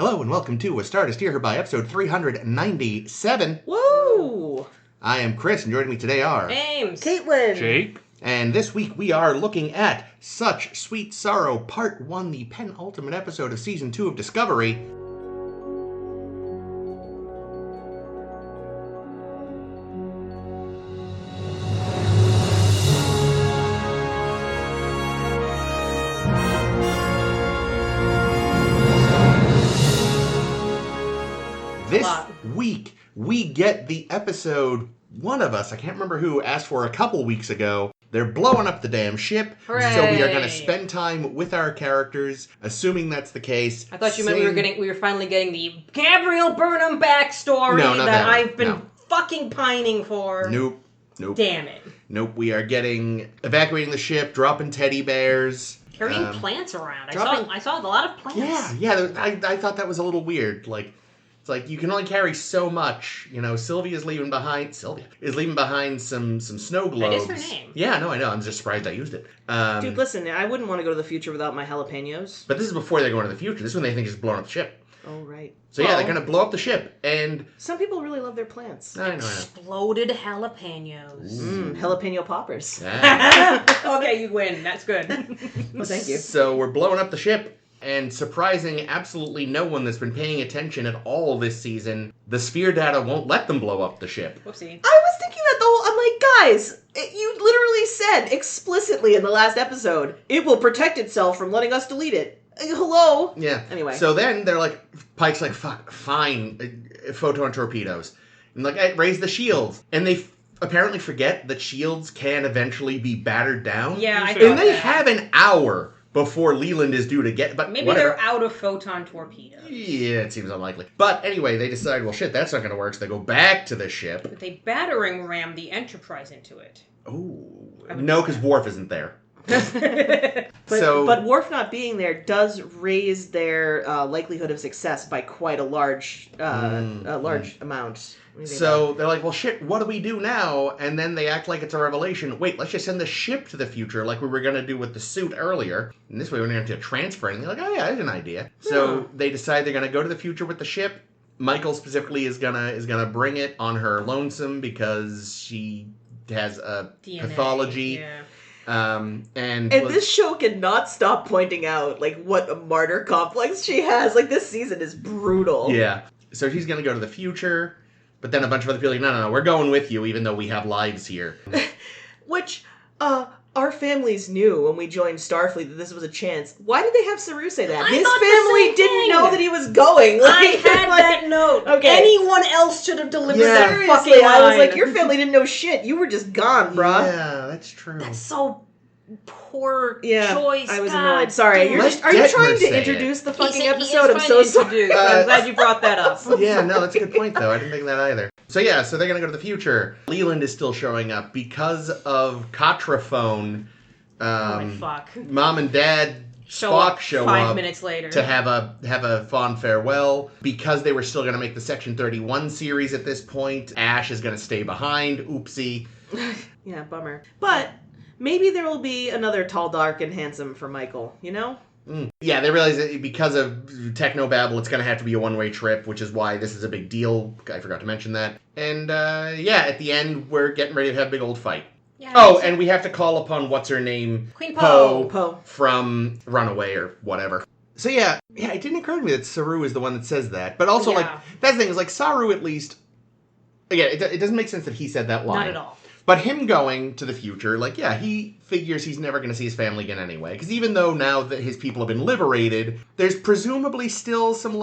Hello and welcome to A Stardust Here by episode 397. Woo! I am Chris and joining me today are... Ames. Caitlin. Jake. And this week we are looking at Such Sweet Sorrow Part 1, the penultimate episode of Season 2 of Discovery. This week, we get the episode one of us, I can't remember who, asked for a couple weeks ago. They're blowing up the damn ship, Hooray. so we are going to spend time with our characters, assuming that's the case. I thought you meant we were finally getting the Gabriel Burnham backstory that I've been fucking pining for. Nope. Damn it. Nope, we are evacuating the ship, dropping teddy bears. Carrying plants around. I saw a lot of plants. Yeah, I thought that was a little weird. It's like you can only carry so much. You know, Sylvia is leaving behind some snow globes. That is her name. Yeah, no, I know. I'm just surprised I used it. Dude, listen, I wouldn't want to go to the future without my jalapenos. But this is before they're going to the future. This is when they think it's blowing up the ship. Oh, right. So yeah, they're going to blow up the ship, and... Some people really love their plants. I know. Exploded jalapenos. Jalapeno poppers. Okay, you win. That's good. Well, thank you. So we're blowing up the ship, and surprising absolutely no one that's been paying attention at all this season, the sphere data won't let them blow up the ship. Whoopsie. I was thinking that the whole... I'm like, guys, you literally said explicitly in the last episode, it will protect itself from letting us delete it. Hello? Yeah. Anyway. So then they're like, Pike's like, fuck, fine, photon torpedoes. And like, hey, raise the shields. And they apparently forget that shields can eventually be battered down. Yeah, I And they have an hour before Leland is due to get... But maybe whatever. they're out of photon torpedoes. Yeah, it seems unlikely. But anyway, they decide, well, shit, that's not going to work. So they go back to the ship. But they battering ram the Enterprise into it. Oh. No, because Worf isn't there. But Worf not being there does raise their likelihood of success by quite a large amount. So they're like, well, shit, what do we do now? And then they act like it's a revelation. Wait, let's just send the ship to the future like we were going to do with the suit earlier. And this way we don't have to transfer anything. They're like, oh yeah, that's an idea. So they decide they're going to go to the future with the ship. Michael specifically is gonna bring it on her lonesome because she has a DNA, pathology. Yeah. And this show cannot stop pointing out like what a martyr complex she has. Like this season is brutal. Yeah. So she's gonna go to the future, but then a bunch of other people are like, no, we're going with you, even though we have lives here. Which, our families knew when we joined Starfleet that this was a chance. Why did they have Saru say that? His family didn't know that he was going. I had that note. Okay. Anyone else should have delivered that Seriously, fucking line. I was like, your family didn't know shit. You were just gone, bruh. Yeah, that's true. That's so poor choice. I was annoyed. Sorry. Are you trying to introduce the fucking episode? I'm so sorry. I'm glad you brought that up. Yeah, no, that's a good point, though. I didn't think of that either. So yeah, so they're going to go to the future. Leland is still showing up because of Katraphone. Fuck. Mom and Dad Spock show up 5 minutes later to have a fond farewell. Because they were still going to make the Section 31 series at this point, Ash is going to stay behind. Oopsie. Yeah, bummer. But maybe there will be another tall, dark, and handsome for Michael, you know? Yeah, they realize that because of technobabble, it's going to have to be a one-way trip, which is why this is a big deal. I forgot to mention that. And, at the end, we're getting ready to have a big old fight. Yeah, and we have to call upon what's-her-name? Queen Poe. From Runaway or whatever. So, yeah, it didn't occur to me that Saru is the one that says that. But also, that's the thing, is, Saru at least... Again, it doesn't make sense that he said that line. Not at all. But him going to the future, he figures he's never going to see his family again anyway. Because even though now that his people have been liberated, there's presumably still some,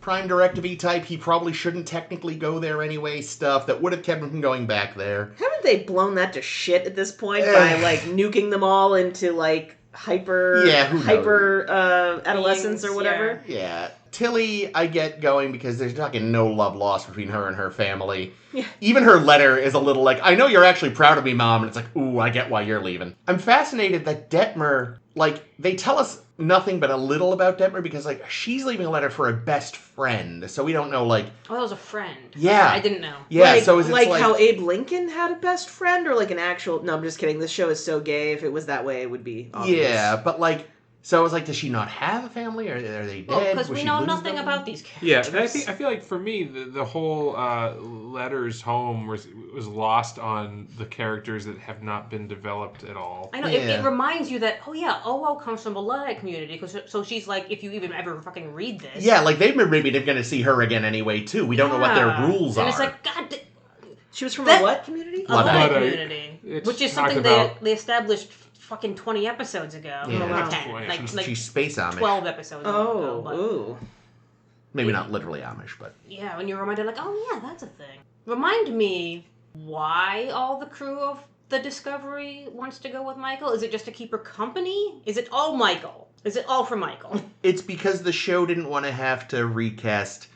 Prime Directive type, he probably shouldn't technically go there anyway stuff that would have kept him from going back there. Haven't they blown that to shit at this point by, nuking them all into, hyper adolescence or whatever? Yeah. Tilly, I get going because there's fucking no love lost between her and her family. Yeah. Even her letter is a little I know you're actually proud of me, Mom, and it's ooh, I get why you're leaving. I'm fascinated that Detmer, they tell us nothing but a little about Detmer because, she's leaving a letter for a best friend, so we don't know, Oh, that was a friend. Yeah. I didn't know. Yeah, so is it how Abe Lincoln had a best friend, or an actual... No, I'm just kidding. This show is so gay. If it was that way, it would be obvious. Yeah, but, So I was like, does she not have a family? Or are they dead? Well, because we know nothing about these characters. Yeah, I feel like for me, the whole letters home was lost on the characters that have not been developed at all. I know, it reminds you that, Owo comes from a Luddite community, so she's like, if you even ever fucking read this. Yeah, like maybe they're going to see her again anyway, too. We don't know what their rules are. And it's like, God... She was from a what community? A Luddite community. Which is something they established fucking 20 episodes ago. Yeah. 10. She's space Amish. 12 episodes ago. Ooh. Maybe not literally Amish, but... Yeah, when you're reminded, like, oh yeah, that's a thing. Remind me why all the crew of the Discovery wants to go with Michael? Is it just to keep her company? Is it all Michael? Is it all for Michael? It's because the show didn't want to have to recast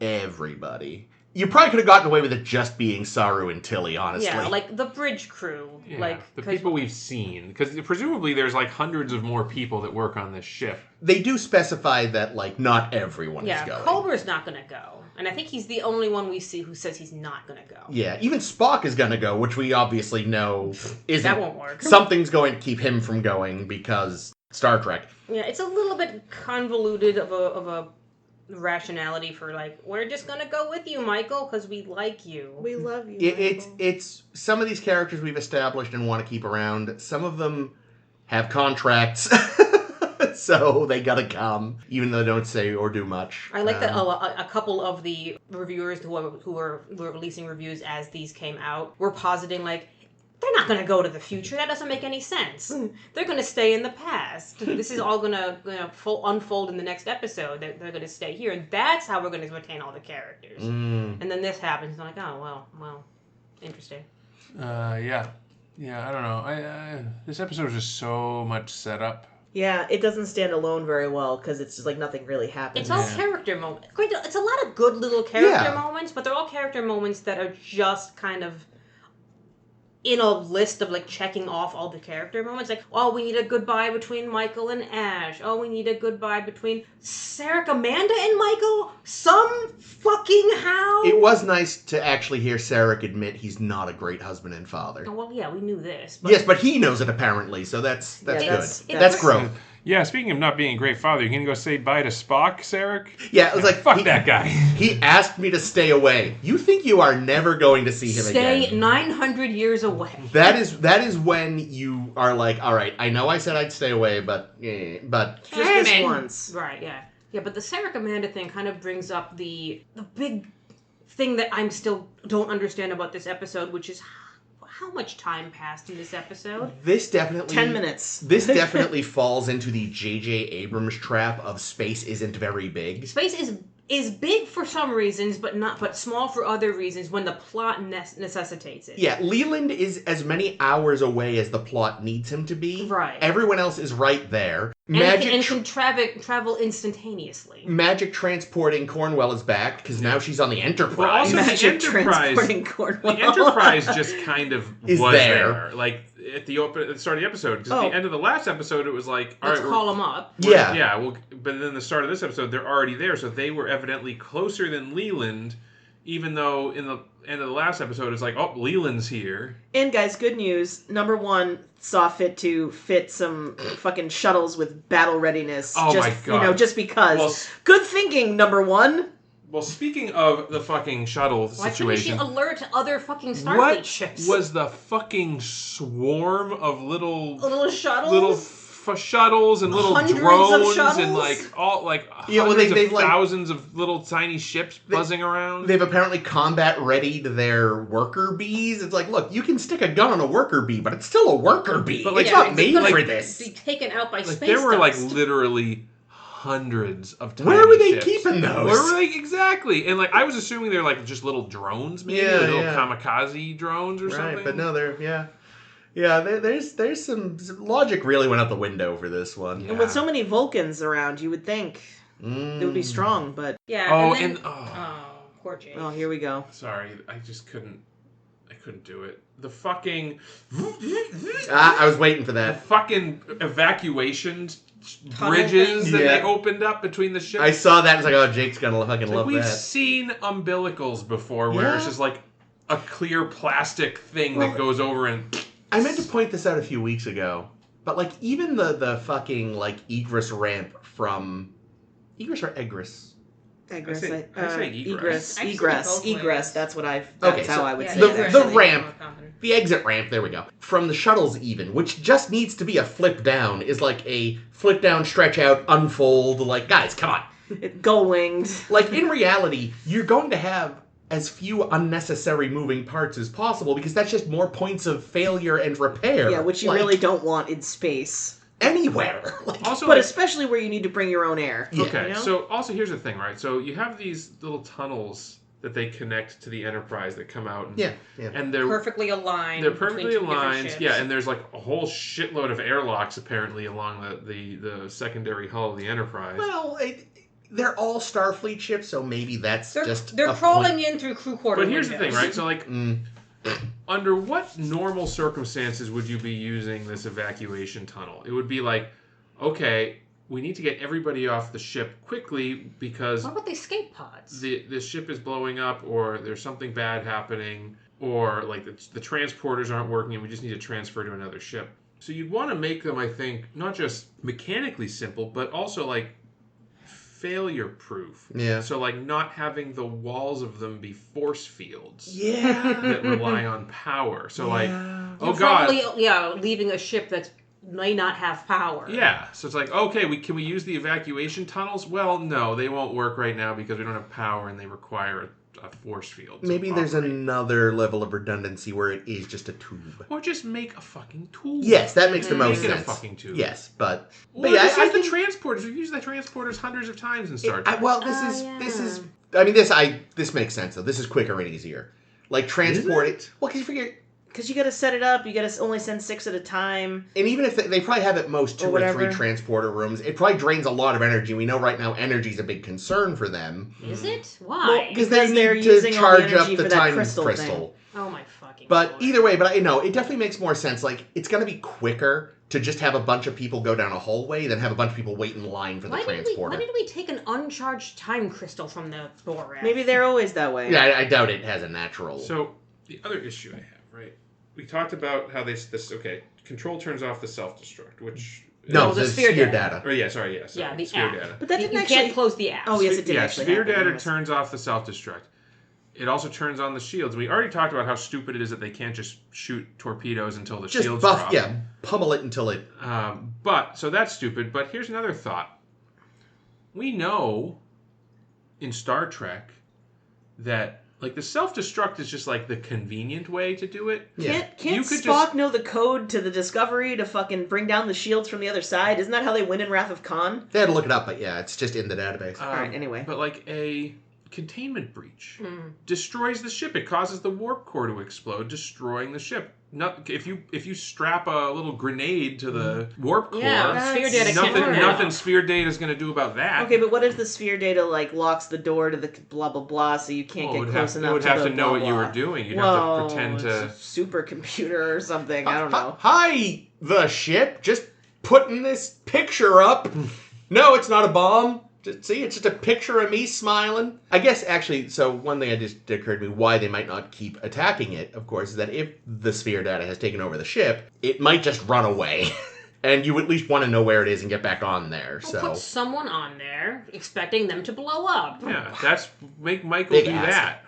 everybody. You probably could have gotten away with it just being Saru and Tilly, honestly. Yeah, like the bridge crew. Yeah, like the people we've seen. Because presumably there's like hundreds of more people that work on this ship. They do specify that, like, not everyone is going. Yeah, Culber's not going to go. And I think he's the only one we see who says he's not going to go. Yeah, even Spock is going to go, which we obviously know isn't. That won't work. Something's going to keep him from going because Star Trek. Yeah, it's a little bit convoluted of a rationality for, like, we're just gonna go with you, Michael, because we like you. We love you. It's some of these characters we've established and want to keep around. Some of them have contracts, so they gotta come, even though they don't say or do much. I like that a couple of the reviewers who were releasing reviews as these came out were positing, like, they're not going to go to the future. That doesn't make any sense. They're going to stay in the past. This is all going to unfold in the next episode. They're going to stay here. And that's how we're going to retain all the characters. And then this happens. And I'm like, oh, well, interesting. Yeah, I don't know. This episode was just so much setup. Yeah, it doesn't stand alone very well because it's just like nothing really happens. It's all character moments. It's a lot of good little character moments, but they're all character moments that are just kind of in a list of, like, checking off all the character moments. Like, oh, we need a goodbye between Michael and Ash. Oh, we need a goodbye between Sarek, Amanda, and Michael. Some fucking how. It was nice to actually hear Sarek admit he's not a great husband and father. Oh, well, yeah, we knew this. But... Yes, but he knows it apparently, so that's good. That's growth. Yeah, speaking of not being a great father, you gonna go say bye to Spock, Sarek? Yeah, it was like, fuck that guy. He asked me to stay away. You think you are never going to see him again? Stay 900 years away. That is when you are like, all right, I know I said I'd stay away, but just this once. Right, yeah. Yeah, but the Sarek Amanda thing kind of brings up the big thing that I'm still don't understand about this episode, which is how much time passed in this episode? This definitely... 10 minutes. This definitely falls into the J.J. Abrams trap of space isn't very big. Space is big for some reasons, but small for other reasons when the plot necessitates it. Yeah, Leland is as many hours away as the plot needs him to be. Right. Everyone else is right there. And can travel instantaneously. Magic transporting Cornwell is back, because now she's on the Enterprise. Well, also Magic the Enterprise, transporting Cornwell. The Enterprise just kind of is was there. Like, at the start of the episode. Because at the end of the last episode, it was like, all Let's right, call them up. Yeah. Yeah, well, but then the start of this episode, they're already there, so they were evidently closer than Leland, even though in the end of the last episode, it's like, oh, Leland's here. And guys, good news. Number one saw fit to fit some fucking shuttles with battle readiness. Oh my God. Just because. Well, good thinking, number one. Well, speaking of the fucking shuttle situation... Why couldn't she alert other fucking Starfleet ships? What was the fucking swarm of little shuttles? Little shuttles and little Hundreds drones of shuttles? and like Yeah, well, hundreds they've of thousands of little tiny ships buzzing around. They've apparently combat readied their worker bees. It's like, look, you can stick a gun on a worker bee, but it's still a worker bee. But, like, it's not made for be this. taken out by space There were like dust. literally hundreds of tiny Where were they ships. keeping those? Where were they exactly? And like I was assuming they're like just little drones, maybe little kamikaze drones or something. Right, but no, they're there's some logic really went out the window for this one. And with so many Vulcans around, you would think they would be strong, but yeah. Poor Jake. Oh, here we go. Sorry, I just couldn't. I couldn't do it. The fucking. I was waiting for The that. fucking evacuation bridges that they opened up between the ships. I saw that. It's like, oh, Jake's gonna fucking Like, love we've that. seen umbilicals before where it's just like a clear plastic thing that goes over and. I meant to point this out a few weeks ago. But, like, even the fucking, like, egress ramp from... Egress or egress? Egress. I say egress. Egress. That's how I would say it. The ramp, the exit ramp, there we go. From the shuttles even, which just needs to be a flip down, is like a flip down, stretch out, unfold, like, guys, come on. Go winged. Like, in reality, you're going to have as few unnecessary moving parts as possible, because that's just more points of failure and repair. Yeah, which you really don't want in space. Anywhere. Also, but especially where you need to bring your own air. Yeah. Okay, you know? so also here's the thing, right? So you have these little tunnels that they connect to the Enterprise that come out. And they're perfectly aligned. They're perfectly between two different aligned. ships. Yeah, and there's like a whole shitload of airlocks apparently along the secondary hull of the Enterprise. Well, they're all Starfleet ships, so maybe they're crawling in through crew quarters. But here's the thing, right? So like, under what normal circumstances would you be using this evacuation tunnel? It would be like, okay, we need to get everybody off the ship quickly because... What about the escape pods? The ship is blowing up, or there's something bad happening, or like the transporters aren't working and we just need to transfer to another ship. So you'd want to make them, I think, not just mechanically simple, but also like failure proof. Yeah. So like not having the walls of them be force fields. Yeah. That rely on power. So like, You're probably, leaving a ship that may not have power. Yeah. So it's like, okay, can we use the evacuation tunnels? Well, no, they won't work right now because we don't have power and they require a force field. Maybe there's another level of redundancy where it is just a tube. Or just make a fucking tool. Yes, that makes the most sense. sense. Make it a fucking tube. Yes, but yeah, I think the transporters. We've used the transporters hundreds of times in Star Trek. This makes sense though. This is quicker and easier. Like transporting. Well, because you figure. Because you got to set it up, you got to only send 6 at a time. And even if they probably have at most 2 or 3 transporter rooms, it probably drains a lot of energy. We know right now energy is a big concern for them. Is it? Why? Because they're using charge up the time crystal. Oh my fucking But Lord. either way, it definitely makes more sense. Like, it's going to be quicker to just have a bunch of people go down a hallway than have a bunch of people wait in line for the transporter. Why did we take an uncharged time crystal from the door? Maybe they're always that way. Yeah, I doubt it has a natural... So, the other issue I have, right? We talked about how Control turns off the self-destruct, which... No, the sphere data. Oh, yeah, sorry, yes. Yeah, the sphere app. data. But that you can't close the app. Oh, yes, it did actually sphere happen. data turns off the self-destruct. It also turns on the shields. We already talked about how stupid it is that they can't just shoot torpedoes until the shields drop. Yeah, pummel it until it... So that's stupid. But here's another thought. We know in Star Trek that... Like, the self-destruct is just, like, the convenient way to do it. Yeah. Can't Spock know the code to the Discovery to fucking bring down the shields from the other side? Isn't that how they win in Wrath of Khan? They had to look it up, but yeah, it's just in the database. All right, anyway. But, like, a containment breach destroys the ship. It causes the warp core to explode, destroying the ship. If you strap a little grenade to the warp core, sphere data nothing sphere data is going to do about that. Okay, but what if the sphere data locks the door to the blah blah blah, so you can't get close enough? You would have to know what you were doing. You'd have to pretend to supercomputer or something. I don't know. Hi, the ship. Just putting this picture up. No, it's not a bomb. See, it's just a picture of me smiling. I guess, actually, so one thing that just occurred to me, why they might not keep attacking it, of course, is that if the sphere data has taken over the ship, it might just run away. And you at least want to know where it is and get back on there. We'll put someone on there, expecting them to blow up. Yeah, make Michael do that.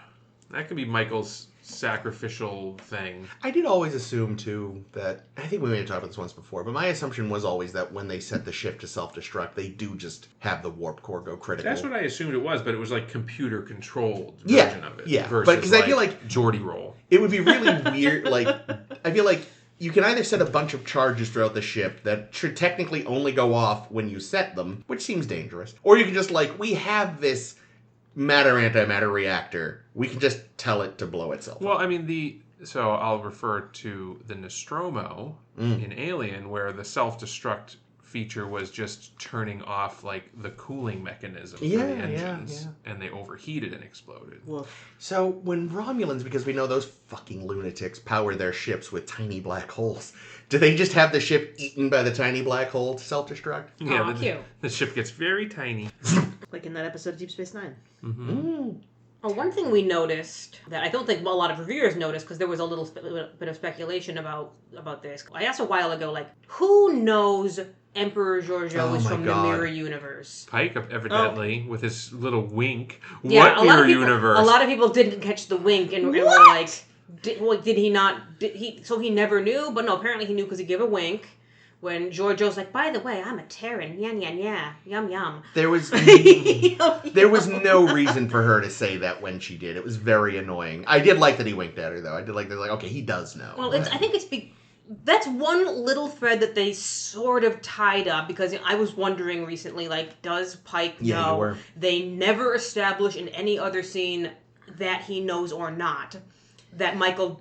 That could be Michael's sacrificial thing. I did always assume, too, that... I think we may have talked about this once before, but my assumption was always that when they set the ship to self-destruct, they do just have the warp core go critical. That's what I assumed it was, but it was like computer-controlled version of it. Yeah, versus because I feel like... Geordie roll. It would be really weird, I feel like you can either set a bunch of charges throughout the ship that should technically only go off when you set them, which seems dangerous, or you can just, we have this matter-antimatter reactor. We can just tell it to blow itself up. Well, I mean, so I'll refer to the Nostromo in Alien, where the self-destruct feature was just turning off, the cooling mechanism for the engines, and they overheated and exploded. Well, so when Romulans, because we know those fucking lunatics power their ships with tiny black holes, do they just have the ship eaten by the tiny black hole to self-destruct? Yeah, the ship gets very tiny. Like in that episode of Deep Space Nine. Mm-hmm. Oh, one thing we noticed that I don't think a lot of reviewers noticed, because there was a little bit of speculation about this. I asked a while ago, like, who knows Emperor Giorgio is from the Mirror Universe? Pike, evidently, with his little wink. Yeah, what Mirror Universe? A lot of people didn't catch the wink and were like, did he not? So he never knew? But no, apparently he knew because he gave a wink. When Giorgio's like, by the way, I'm a Terran. Yeah. Yum, yum. There was no reason for her to say that when she did. It was very annoying. I did like that he winked at her, though. I did like that, like, okay, he does know. Well, I think that's one little thread that they sort of tied up, because I was wondering recently, like, does Pike know? Yeah, you were. They never establish in any other scene that he knows or not. That Michael,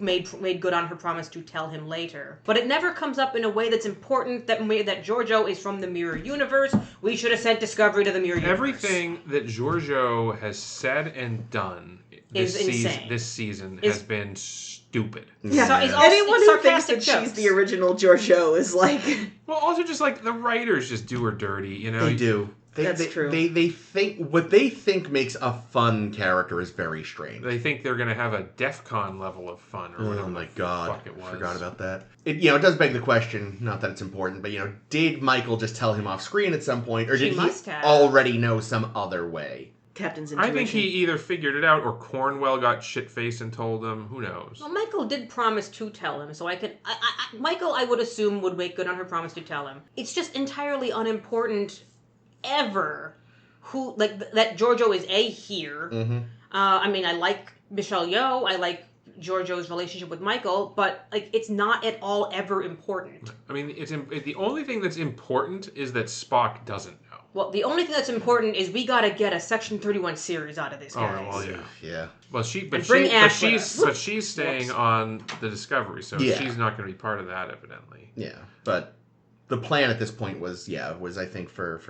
made good on her promise to tell him later. But it never comes up in a way that's important, that Giorgio is from the Mirror Universe. We should have sent Discovery to the Mirror Universe. Everything that Giorgio has said and done this season has been stupid. Yeah. So anyone who thinks that jokes. she's the original Giorgio is like... Well, also just like the writers just do her dirty, They do. That's true. They think what they think makes a fun character is very strange. They think they're going to have a DEF CON level of fun or whatever. Oh my god! Fuck it was. Forgot about that. It does beg the question. Not that it's important, but did Michael just tell him off screen at some point, or did he already know some other way? Captain's intuition. I think he either figured it out or Cornwell got shit-faced and told him. Who knows? Well, Michael did promise to tell him, so Michael, I would assume, would make good on her promise to tell him. It's just entirely unimportant ever that Giorgio is here. Mm-hmm. I mean, I like Michelle Yeoh. I like Giorgio's relationship with Michael, but it's not at all ever important. I mean, the only thing that's important is that Spock doesn't know. Well, the only thing that's important is we gotta get a Section 31 series out of this, guys. Oh, well, yeah. Well, she's staying on the Discovery, so she's not going to be part of that, evidently. Yeah, but the plan at this point was I think for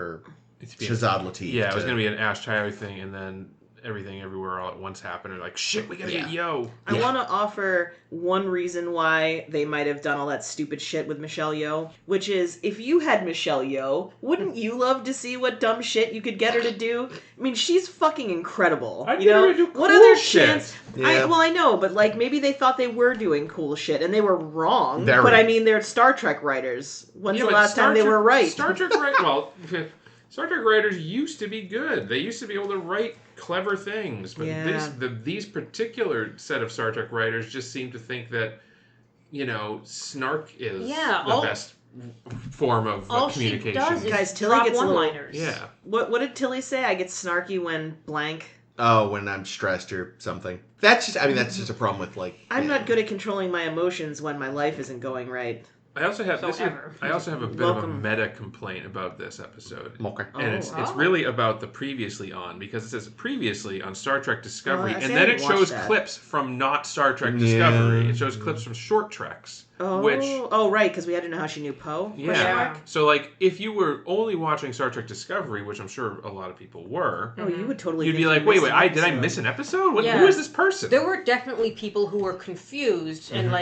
Shazad Latif. Yeah, it was going to be an Ash Tyler thing, and then everything everywhere all at once happened. And like, shit, we got to get Yo. I want to offer one reason why they might have done all that stupid shit with Michelle Yeoh, which is, if you had Michelle Yeoh, wouldn't you love to see what dumb shit you could get her to do? I mean, she's fucking incredible. I'd get her to do cool what other shit. chance? Yeah. I know, but maybe they thought they were doing cool shit, and they were wrong. Very. But I mean, they're Star Trek writers. When's the last time they were right? Star Trek writers used to be good. They used to be able to write clever things. But these particular set of Star Trek writers just seem to think that, snark is the best form of communication. All she does is Guys, Tilly gets one-liners. Yeah. What did Tilly say? I get snarky when blank. Oh, when I'm stressed or something. That's just a problem with I'm not good at controlling my emotions when my life isn't going right. I also have a bit of a meta complaint about this episode. Okay. And it's really about the previously on, because it says previously on Star Trek Discovery, and then it shows clips from not Star Trek Discovery. It shows clips from short treks. Right, because we had to know how she knew Poe. Yeah. So, if you were only watching Star Trek Discovery, which I'm sure a lot of people were, you would totally. You'd be like, wait, did I miss an episode? Who is this person? There were definitely people who were confused, and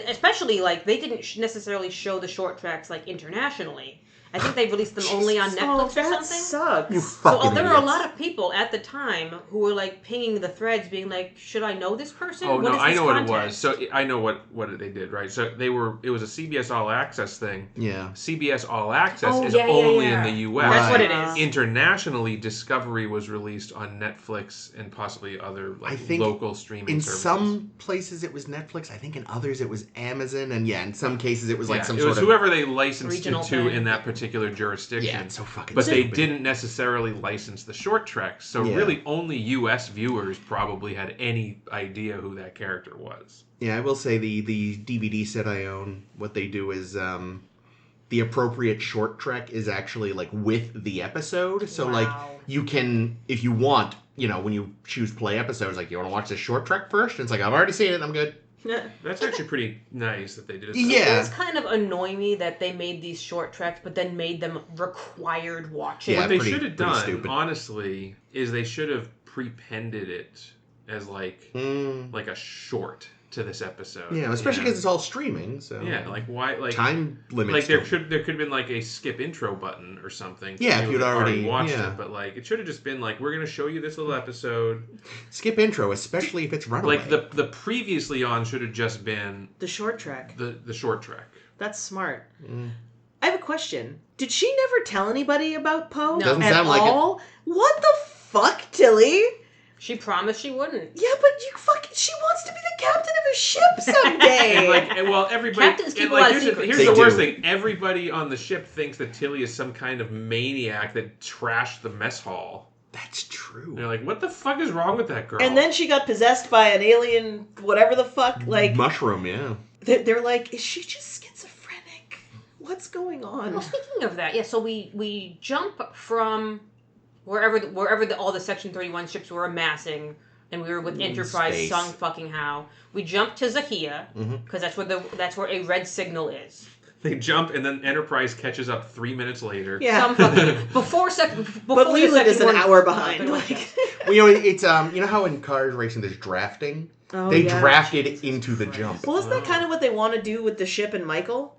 especially they didn't necessarily show the short tracks internationally. I think they released them only on Netflix or something. That sucks. So there were a lot of people at the time who were pinging the threads, being like, "Should I know this person?" Oh no, I know what it was. So I know what they did, right? So it was a CBS All Access thing. Yeah. CBS All Access is only in the U.S. That's what it is. Internationally, Discovery was released on Netflix and possibly other local streaming services. In some places it was Netflix. I think in others it was Amazon, and in some cases it was whoever they licensed it to thing. in that particular jurisdiction. Yeah, it's so fucking But stupid. they didn't necessarily license the short treks, so really only U.S. viewers probably had any idea who that character was. Yeah, I will say the DVD set I own, what they do is the appropriate short trek is actually with the episode. So you can, if you want, when you choose play episodes, you want to watch the short trek first? And it's I've already seen it, I'm good. That's actually pretty nice that they did it. Yeah. It does kind of annoy me that they made these short treks, but then made them required watching. Yeah, what they should have done, honestly, is they should have prepended it as a short. to this episode. Yeah, especially because it's all streaming. So yeah, like why? Like time limits. Like there could have been like a skip intro button or something. Yeah, if you'd already watched it, but like it should have just been like we're gonna show you this little episode. Skip intro, especially if it's runaway. Like the previously on should have just been the short track. The short track. That's smart. I have a question. Did she never tell anybody about Poe? No. Doesn't at sound like all? What the fuck, Tilly? She promised she wouldn't. Yeah, but she wants to be the captain of a ship someday. And well, everybody. Captains keep and a lot of here's secrets. here's They the worst do. thing. Everybody on the ship thinks that Tilly is some kind of maniac that trashed the mess hall. That's true. They're like, what the fuck is wrong with that girl? And then she got possessed by an alien, whatever the fuck. Like Mushroom, yeah. they're like, is she just schizophrenic? What's going on? Well, speaking of that, yeah. So we jump from wherever all the Section 31 ships were amassing, and we were with Enterprise space. sung fucking how. We jump to Zahia because that's where a red signal is. They jump, and then Enterprise catches up 3 minutes later. Yeah. Some fucking before But the Leland is second an one- hour behind. Okay. Like, Well, you know, it's you know how in cars racing there's drafting? oh, They yeah. drafted Jesus into the Christ. jump. Well, isn't that kind of what they want to do with the ship and Michael?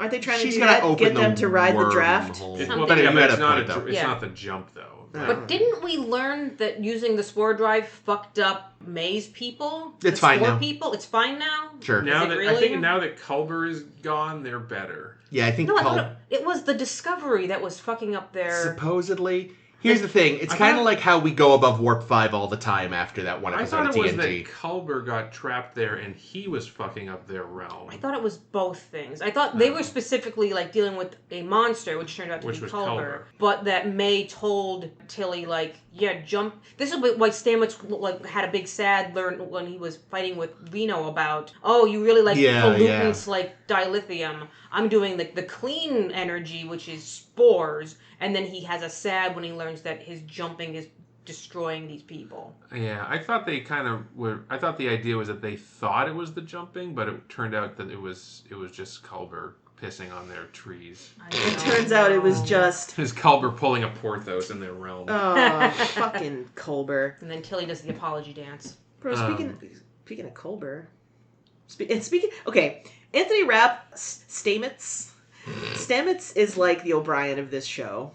Aren't they trying She's to do gonna that? open Get them to ride the draft? wormhole. Something. But You had it's a not point, though. it's Yeah. not the jump though. But didn't we learn that using the spore drive fucked up May's people? It's The fine spore now. people? It's fine now? Sure. Now Is it that I really? think now that Culber is gone, they're better. Yeah, I think No, I Cul- thought it was the Discovery that was fucking up their... supposedly. Here's the thing. It's I kind of thought- like how we go above Warp 5 all the time after that one I episode thought of it was TNG. that Culber got trapped there and he was fucking up their realm. I thought it was both things. I thought they were specifically like dealing with a monster, which turned out to Which be was Culber. Culber. But that May told Tilly, like, yeah, jump. This is why Stamets like had a big sad learn when he was fighting with Reno about, oh, you really like Yeah, pollutants like dilithium. I'm doing the clean energy, which is spores. And then he has a sad when he learns that his jumping is destroying these people. Yeah, I thought they kind of were. I thought the idea was that they thought it was the jumping, but it turned out that it was just Culber pissing on their trees. It turns out it was just... It's Culber pulling a Porthos in their realm. Oh, fucking Culber. And then Tilly does the apology dance. Bro, speaking of Culber... Okay, Anthony Rapp, Stamets is like the O'Brien of this show.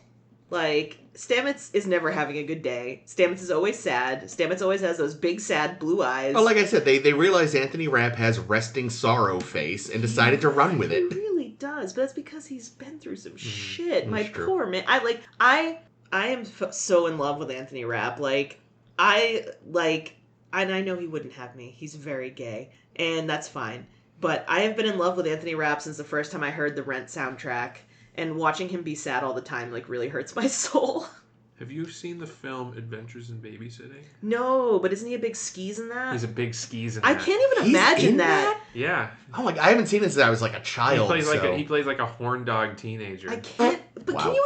Like, Stamets is never having a good day. Stamets is always sad. Stamets always has those big, sad blue eyes. Oh, like I said, they realized Anthony Rapp has resting sorrow face and decided to run with He it. really does, but that's because he's been through some shit. My true. poor man. I am so in love with Anthony Rapp. And I know he wouldn't have me. He's very gay, and that's fine. But I have been in love with Anthony Rapp since the first time I heard the Rent soundtrack, and watching him be sad all the time really hurts my soul. Have you seen the film Adventures in Babysitting? No, but isn't he a big skis in that? He's a big skis in I that. can't even He's imagine in that. Yeah, Oh, I haven't seen it since I was like a he child. plays so. like a horn dog teenager. I can't. But Wow. can you?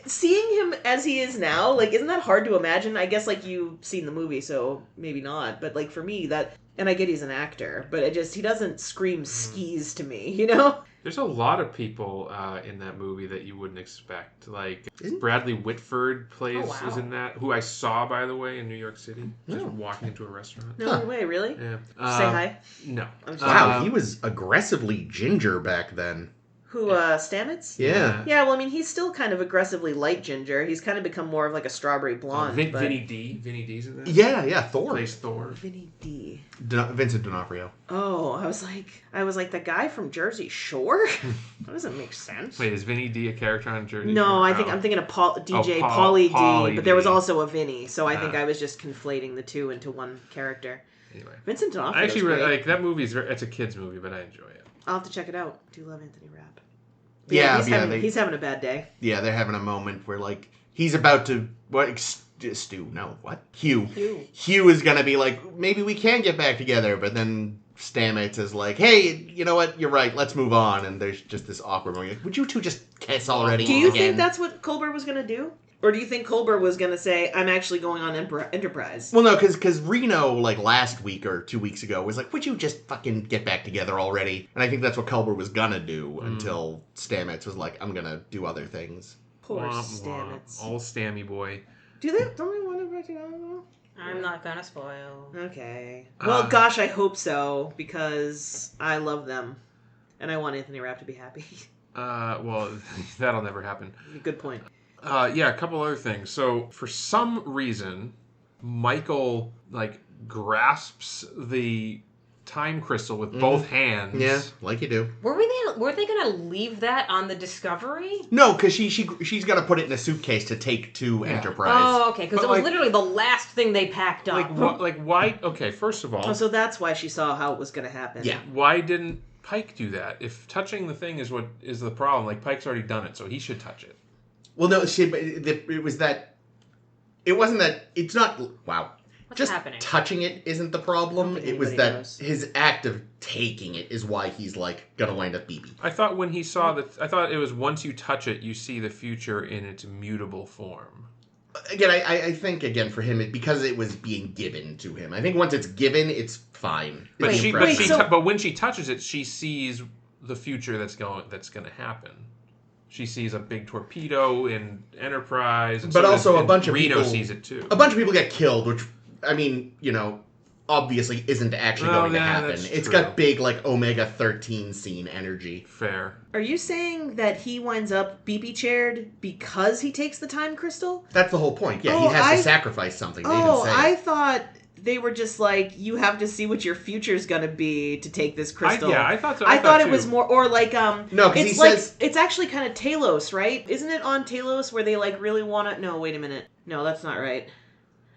Seeing him as he is now. Isn't that hard to imagine? I guess you've seen the movie, so maybe not. But for me, and I get he's an actor, but he doesn't scream skis to me. You know? There's a lot of people in that movie that you wouldn't expect. Isn't- Bradley Whitford plays Oh, wow. is in that, who I saw by the way in New York City, just Oh. walking into a restaurant. No Huh. way, really? Yeah. Say hi. No. I'm Wow, sorry. he was aggressively ginger back then. Who? Stamets? Yeah. Yeah, well, he's still kind of aggressively light ginger. He's kind of become more of a strawberry blonde. but... Vinny D's in that. Yeah, Thor. Plays Thor. Vinny D. Vincent D'Onofrio. Oh, I was like the guy from Jersey Shore. That doesn't make sense. Wait, is Vinny D a character on Jersey No, Shore? I think I'm thinking of DJ Paul- Pauly D, Pauly but there was D. also a Vinny, so I think Ah. I was just conflating the two into one character. Anyway, Vincent D'Onofrio. I actually great. like that movie. It's a kids movie, but I enjoy it. I'll have to check it out. Do love Anthony Rapp. But Yeah, he's having a bad day. Yeah, they're having a moment where he's about to Stu. No, what? Hugh. Hugh is gonna be like, maybe we can get back together, but then Stamets is like, hey, you know what? You're right. Let's move on. And there's just this awkward moment. Would you two just kiss already? Do you again? think that's what Culber was going to do? Or do you think Culber was going to say, I'm actually going on Enterprise? Well, no, because Reno, last week or 2 weeks ago, was like, would you just fucking get back together already? And I think that's what Culber was gonna do until Stamets was like, I'm gonna do other things. Poor Wah, wah. Stamets. Old Stammy boy. Don't they want to back together though? I'm not gonna spoil. Okay. Well, gosh, I hope so, because I love them. And I want Anthony Rapp to be happy. Well, that'll never happen. Good point. Yeah, a couple other things. So, for some reason, Michael, grasps the time crystal with both hands. Yeah, like you do. Were they gonna leave that on the Discovery? No, because she's got to put it in a suitcase to take to Enterprise. Oh, okay, because But, it was literally the last thing they packed up. Why? Okay, first of all, Oh, so that's why she saw how it was going to happen. Yeah. why didn't Pike do that? If touching the thing is what is the problem, Pike's already done it, so he should touch it. Well, no, it was that. It wasn't that. It's not. Wow. What's Just happening? touching it isn't the problem. think It was anybody that knows. his act of taking it is why he's gonna wind up BB. I thought when he saw that, I thought it was once you touch it, you see the future in its mutable form. Again, I think for him because it was being given to him. I think once it's given, it's fine. But It's she, impressive. but when she touches it, she sees the future that's going to happen. She sees a big torpedo in Enterprise, and But also a and bunch of Reno people sees it too. A bunch of people get killed, which I mean, obviously isn't actually Oh, going to yeah, happen. that's It's true. got big Omega 13 scene energy. Fair. Are you saying that he winds up BB chaired because he takes the time crystal? That's the whole point. Yeah, Oh, he has to sacrifice something. They didn't say I it. thought they were just you have to see what your future's gonna be to take this crystal. I thought so. I thought it too. was more, or No, 'cause it's he says- it's actually kind of Talos, right? Isn't it on Talos where they really want to? No, wait a minute. No, that's not right.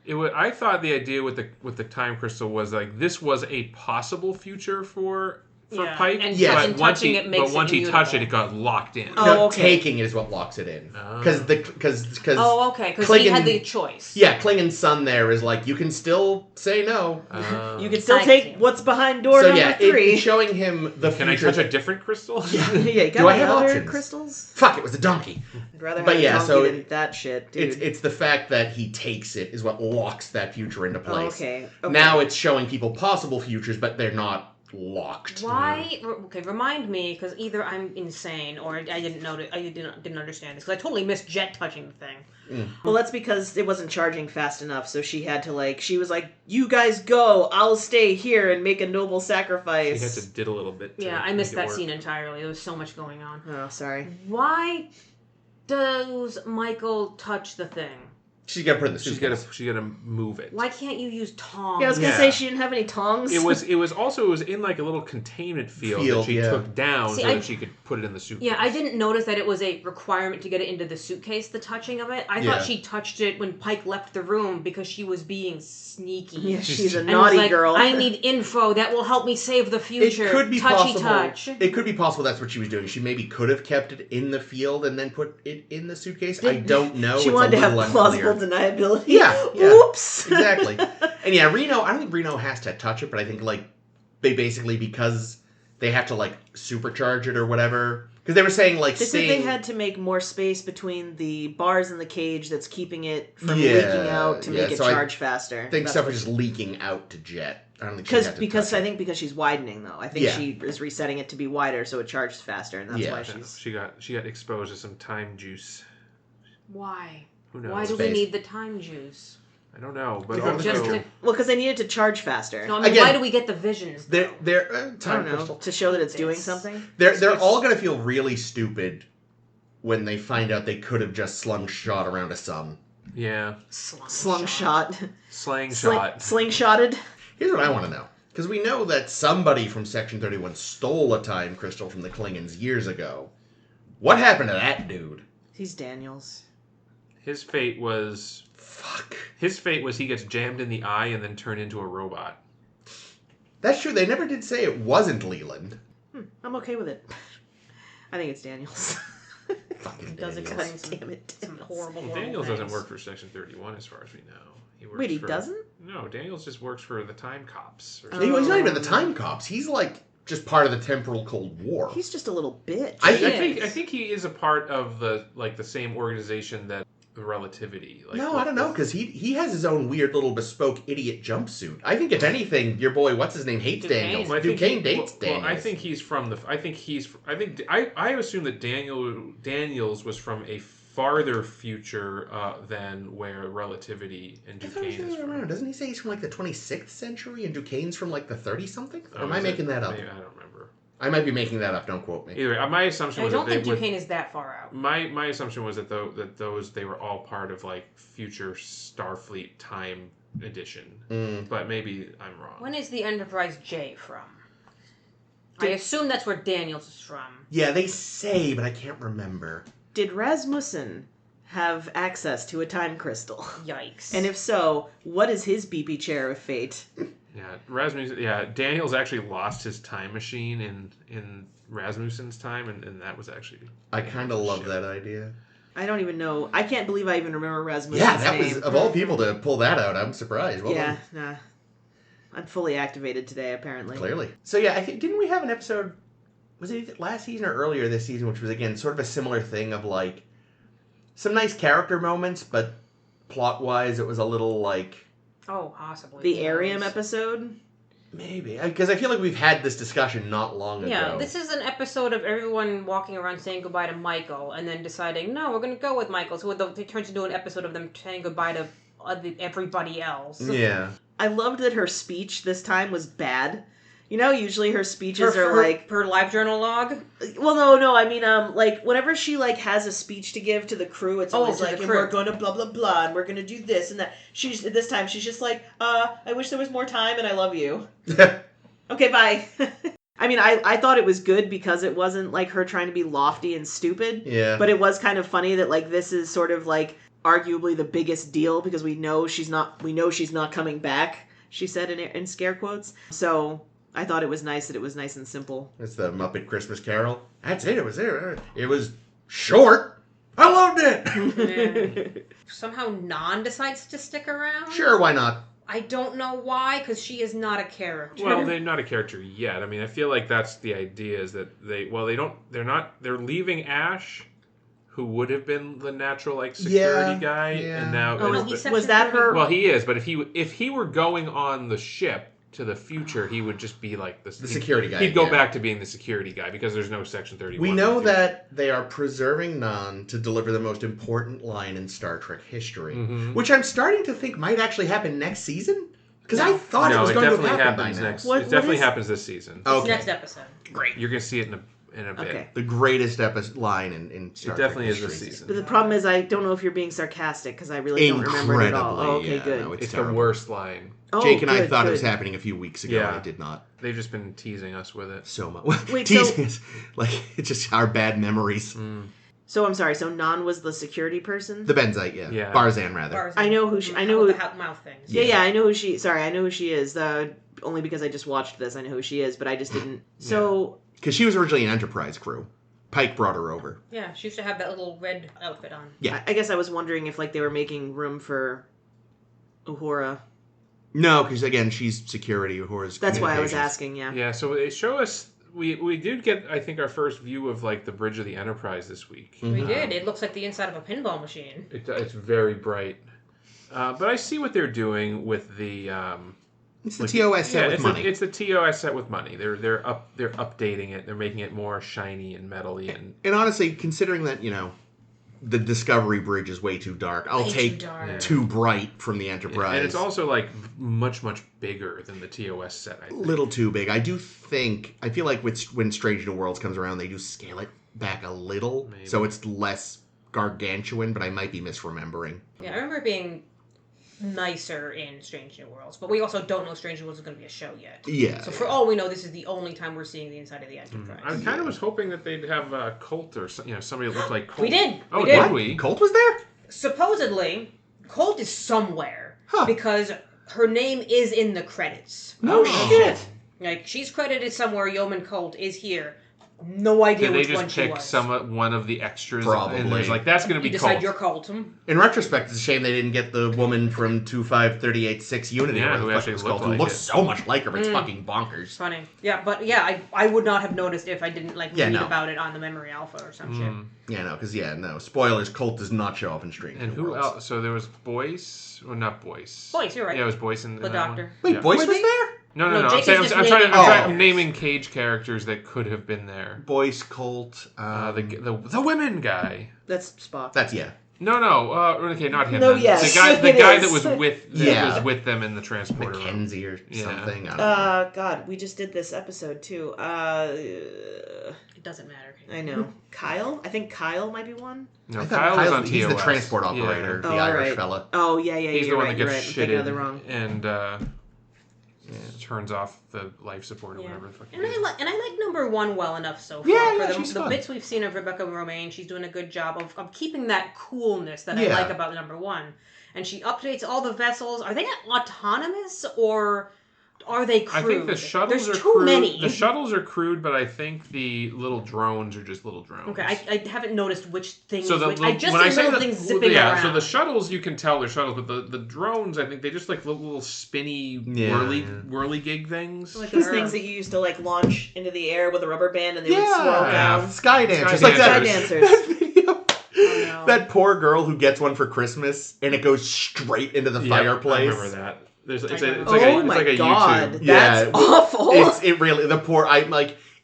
I thought the idea with the time crystal was this was a possible future for Yeah, Pike. and Yeah. and touching it makes but once it he touched it, immutable. it got locked in. Oh, No, okay. taking it is what locks it in. Because Oh, okay, because he had the choice. Yeah, Klingon's son there is you can still say no. You can still I take see. what's behind door So number yeah, 3. it's showing him the Can I future. touch a different crystal? yeah, you got Do I any have other options? crystals? Fuck, it was a donkey. I'd rather But have yeah, a donkey so than that shit, dude. It's the fact that he takes it is what locks that future into place. Okay. Now it's showing people possible futures, but they're not locked. Why? Okay, remind me, because either I'm insane or I didn't know. I didn't understand this because I totally missed Jet touching the thing. Well, that's because it wasn't charging fast enough, so she had to she was like, "You guys go, I'll stay here and make a noble sacrifice." He had to did a little bit. To Yeah, I missed make it that work. scene entirely. There was so much going on. Oh, sorry. Why does Michael touch the thing? She's got to put it in the She's suitcase. got to move it. Why can't you use tongs? Yeah, I was gonna Yeah. say she didn't have any tongs. It was in a little containment field that she yeah. took down See, so I- that she could put it in the suitcase. Yeah, I didn't notice that it was a requirement to get it into the suitcase, the touching of it. I Yeah. thought she touched it when Pike left the room because she was being sneaky. Yeah, she's a And was naughty like, girl. I need info that will help me save the future. It could be Touchy possible. touch. It could be possible that's what she was doing. She maybe could have kept it in the field and then put it in the suitcase. I don't know. She It's wanted a to have little plausible unclear. deniability. Yeah, yeah. Oops. Exactly. And yeah, Reno. I don't think Reno has to touch it, but I think they basically because they have to supercharge it or whatever. Because they were saying They said they had to make more space between the bars in the cage that's keeping it from leaking out to make it so charge faster. I think That's stuff what is just leaking out to Jet. I don't think she had to touch I it. think because she's widening though. I think Yeah. she is resetting it to be wider so it charges faster, and that's Yeah. why Yeah, she's. she got exposed to some time juice. Why? Who knows? Why do we Space. need the time juice? I don't know, but Because also Just to, Well, because they needed to charge faster. no, I mean, Again, why do we get the visions? They're I time don't know, crystal. to show that it's doing It's- something. They're all gonna feel really stupid when they find out they could have just slingshot around a sun. yeah, Slingshot. slingshot. Slingshotted. Here's what I want to know. Because we know that somebody from Section 31 stole a time crystal from the Klingons years ago. What happened to that dude? He's Daniels. His fate was Fuck. he gets jammed in the eye and then turned into a robot. That's true. They never did say it wasn't Leland. I'm okay with it. I think it's Daniels. Fucking Does Daniels. explain God some, damn it, some Daniels. horrible, Well, horrible Daniels doesn't things. work for Section 31 as far as we know. He works Wait, he for, doesn't? No, Daniels just works for the time cops. Or He's not something. even the time cops. He's just part of the temporal Cold War. He's just a little bitch. I I think- think he is a part of the same organization that the Relativity. No, I don't know, because he has his own weird little bespoke idiot jumpsuit. I think, if anything, your boy, what's his name, hates Duquesne. Daniels. Well, I think Duquesne dates Daniels. Well, I think he's from the. I assume that I assume that Daniels was from a farther future than where relativity and Duquesne is from. Doesn't he say he's from like the 26th century and Duquesne's from like the 30-something? Or Oh, am I making that up? Maybe, I don't remember. I might be making that up. Don't quote me. Either way, my assumption I was don't that think Duquesne is that far out. my assumption was that they were all part of like future Starfleet time edition. But maybe I'm wrong. When is the Enterprise J from? I assume that's where Daniels is from. Yeah, they say, but I can't remember. Did Rasmussen have access to a time crystal? Yikes. And if so, what is his BP chair of fate? Yeah, Rasmussen. Yeah, Daniels actually lost his time machine in Rasmussen's time, and that was actually. I kind of love that idea. I don't even know. I can't believe I even remember Rasmussen's Yeah, that name. was, of all people to pull that out, I'm surprised. Well Yeah, done. nah. I'm fully activated today, apparently. Clearly. So yeah, I think, didn't we have an episode, was it last season or earlier this season, which was again sort of a similar thing of like, some nice character moments, but plot-wise it was a little like... Oh, possibly. The Arium episode? Maybe. Because I feel like we've had this discussion not long Yeah, ago. this is an episode of everyone walking around saying goodbye to Michael and then deciding, no, we're going to go with Michael. So it turns into an episode of them saying goodbye to everybody else. Yeah. I loved that her speech this time was bad. You know, usually her speeches are like... Her live journal log? Well, no, I mean, like, whenever she, like, has a speech to give to the crew, it's always to like, the and crew. we're gonna blah, blah, blah, and we're gonna do this and that. This time, she's just like, I wish there was more time, and I love you. Okay, bye. I mean, I thought it was good because it wasn't, like, her trying to be lofty and stupid. Yeah. But it was kind of funny that, like, this is sort of, like, arguably the biggest deal because we know she's not coming back, she said in scare quotes. So... I thought it was nice that it was nice and simple. It's the Muppet Christmas Carol. That's it. It was there. It was short. I loved it. Somehow Non decides to stick around? Sure, why not? I don't know why, because she is not a character. Well, they're not a character yet. I mean, I feel like that's the idea is that they're leaving Ash, who would have been the natural, like, security guy, and now... was that her... Well, he is, but if he were going on the ship to the future, he would just be like the security guy. He'd go back to being the security guy because there's no Section 31. We know that they are preserving Nan to deliver the most important line in Star Trek history, which I'm starting to think might actually happen next season. Because I thought it was going to happen by now. It definitely happens this season. It's next episode. Great. You're going to see it in a bit. Okay. The greatest line in Star Trek definitely is history. this season. But the problem is I don't know if you're being sarcastic because I really don't remember it at all. Oh, okay, yeah, good. no, It's terrible. the worst line. Oh, Jake and I good, thought good. it was happening a few weeks ago, and it did not. They've just been teasing us with it. So much. Wait, teasing us. Like, it's just our bad memories. So I'm sorry. So Nan was the security person. The Benzite, yeah. Barzan, rather. I know who. I know the who. mouth things. Yeah, I know who she. Sorry, I know who she is. Only because I just watched this, I know who she is, but I just didn't. So because she was originally an Enterprise crew. Pike brought her over. Yeah, she used to have that little red outfit on. Yeah, I guess I was wondering if like they were making room for Uhura. No, because again, she's security. Uhura's. That's why I was asking. Yeah. Yeah. So they show us. We did get, I think, our first view of like the bridge of the Enterprise this week. We did. It looks like the inside of a pinball machine. It's very bright, but I see what they're doing with the. It's the TOS set with money. It's the TOS set with money. They're updating it. They're making it more shiny and metally and honestly, considering that the Discovery Bridge is way too dark, I'll take too bright from the Enterprise. And it's also like much bigger than the TOS set. I think. Little too big. I feel like when Strange New Worlds comes around, they do scale it back a little, so it's less gargantuan. But I might be misremembering. Yeah, I remember it being nicer in Strange New Worlds, but we also don't know Strange New Worlds is going to be a show yet. Yeah. So for all we know, this is the only time we're seeing the inside of the Enterprise. I kind of was hoping that they'd have Colt or somebody that looked like Colt. We did. Oh, we did. did we? Colt was there? Supposedly, Colt is somewhere because her name is in the credits. No shit. Like, she's credited somewhere. Yeoman Colt is here. No idea Did they which just one she pick was. one of the extras? Probably. And there's like, that's going to You be decide Colt. you're Colt. In retrospect, it's a shame they didn't get the woman from 25386 Unity. Yeah, who who actually was looked called, who like looks it. so much like her. It's fucking bonkers. Funny. Yeah, but yeah, I would not have noticed if I didn't read about it on the Memory Alpha or some shit. Yeah, no. Spoilers, Colt does not show up in Strange And New who Worlds. else? So there was Boyce. Well, not Boyce. Boyce, you're right. Yeah, it was Boyce in The that Doctor. one. Wait, Boyce was there? No. Jake is just I'm naming Cage characters that could have been there. Boyce Colt. The women guy. That's Spock. That's, yeah. No. Okay, not him. No, then. yes, the guy is. that was with them in the transporter. Mackenzie or something. I don't know. God, we just did this episode too. It doesn't matter. I know. Kyle? I think Kyle might be one. No, Kyle was on TOS. He's the transport operator, the Irish fella. Oh, yeah. He's the one that gets shitted wrong. and turns off the life support or whatever the fuck. And I like number 1 well enough so far. Yeah, For the bits we've seen of Rebecca Romaine, she's doing a good job of keeping that coolness that I like about number 1. And she updates all the vessels. Are they autonomous or are they crewed? I think the shuttles There's are too crewed. many. The shuttles are crewed, but I think the little drones are just little drones. Okay, I haven't noticed which things. So I just see little things zipping around. So the shuttles, you can tell they're shuttles, but the drones, I think they just like little spinny whirly-gig things. Like those things that you used to like launch into the air with a rubber band and they would swirl down. Sky dancers. Sky dancers. That video. Oh, no. That poor girl who gets one for Christmas and it goes straight into the fireplace. I remember that. It's like my a God, YouTube. that's awful.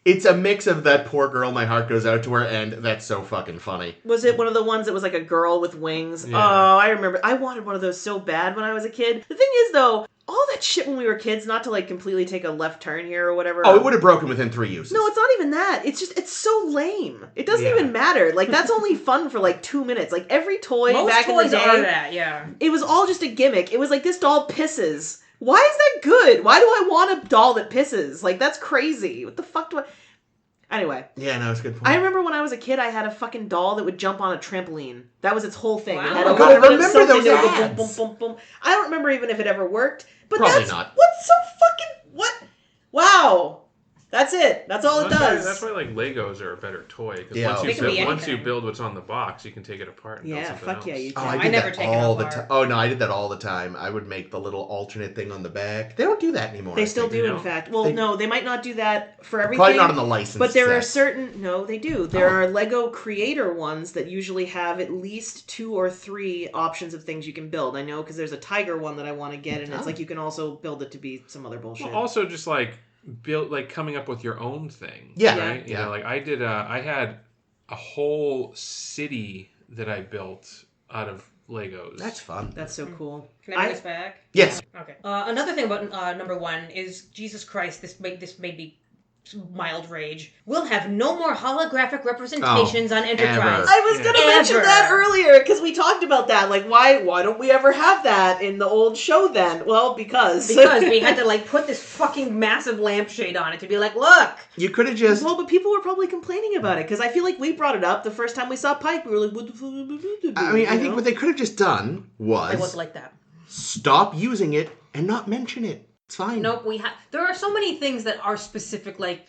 It's a mix of that poor girl, my heart goes out to her, and that's so fucking funny. Was it one of the ones that was like a girl with wings? Yeah. Oh, I remember. I wanted one of those so bad when I was a kid. The thing is, though, all that shit when we were kids, not to like completely take a left turn here or whatever. Oh, it would have broken within 3 uses. No, it's not even that. It's so lame. It doesn't even matter. Like, that's only fun for like 2 minutes. Like, every toy back in the day. Most toys are that, yeah. It was all just a gimmick. It was like, this doll pisses. Why is that good? Why do I want a doll that pisses? Like, that's crazy. What the fuck do I... Anyway. Yeah, no, it's a good point. I remember when I was a kid, I had a fucking doll that would jump on a trampoline. That was its whole thing. Wow. It had a I little bit of remember something those that would go ads. boom, boom, boom, boom. I don't remember even if it ever worked. But Probably that's not. what's so fucking... What? Wow. That's it. That's all it does. That's why like Legos are a better toy because Yeah, once you build what's on the box, you can take it apart and build something fuck else. yeah, you Oh, can. I I did never that take it all the apart. time. Oh, no, I did that all the time. I would make the little alternate thing on the back. They don't do that anymore. They I still think. do, in fact. Well, no, they might not do that for everything. Probably not on the license. But there are set. certain... No, they do. There are Lego creator ones that usually have at least 2 or 3 options of things you can build. I know because there's a tiger one that I want to get, and it's like you can also build it to be some other bullshit. Well, also just like coming up with your own thing. Yeah. Right? You know, like I had a whole city that I built out of Legos. That's fun. That's so cool. Can I bring this back? Yes. Okay. Another thing about number 1 is Jesus Christ. This made me mild rage. We'll have no more holographic representations on Enterprise. ever. I was gonna mention Ever. that earlier because we talked about that. Like, why don't we ever have that in the old show then? Well, because we had to like put this fucking massive lampshade on it to be like, look. You could have just... Well, but people were probably complaining about it because I feel like we brought it up the first time we saw Pike. We were like, what the fuck? I mean, I think what they could have just done It was was like that. stop using it and not mention it. It's fine. Nope, there are so many things that are specific, like,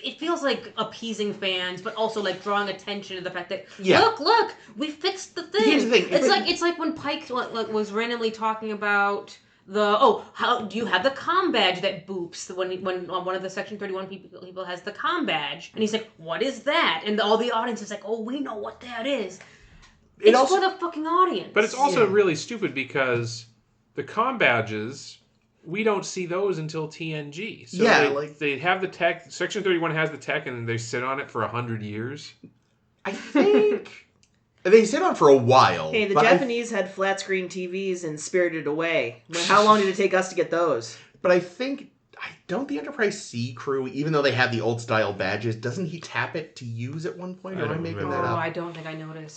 it feels like appeasing fans, but also like drawing attention to the fact that look, we fixed the thing. Here's the thing. It's like when Pike was randomly talking about how do you have the comm badge that boops when one of the Section 31 people has the comm badge, and he's like, what is that? And all the audience is like, oh, we know what that is. It's also for the fucking audience. But it's also really stupid because the comm badges, we don't see those until TNG. So they have the tech. Section 31 has the tech, and they sit on it for 100 years. I think they sit on for a while. Hey, the Japanese had flat screen TVs and Spirited Away. How long did it take us to get those? But I don't the Enterprise C crew, even though they have the old style badges, doesn't he tap it to use at one point? Or am I making that up? I don't think I noticed.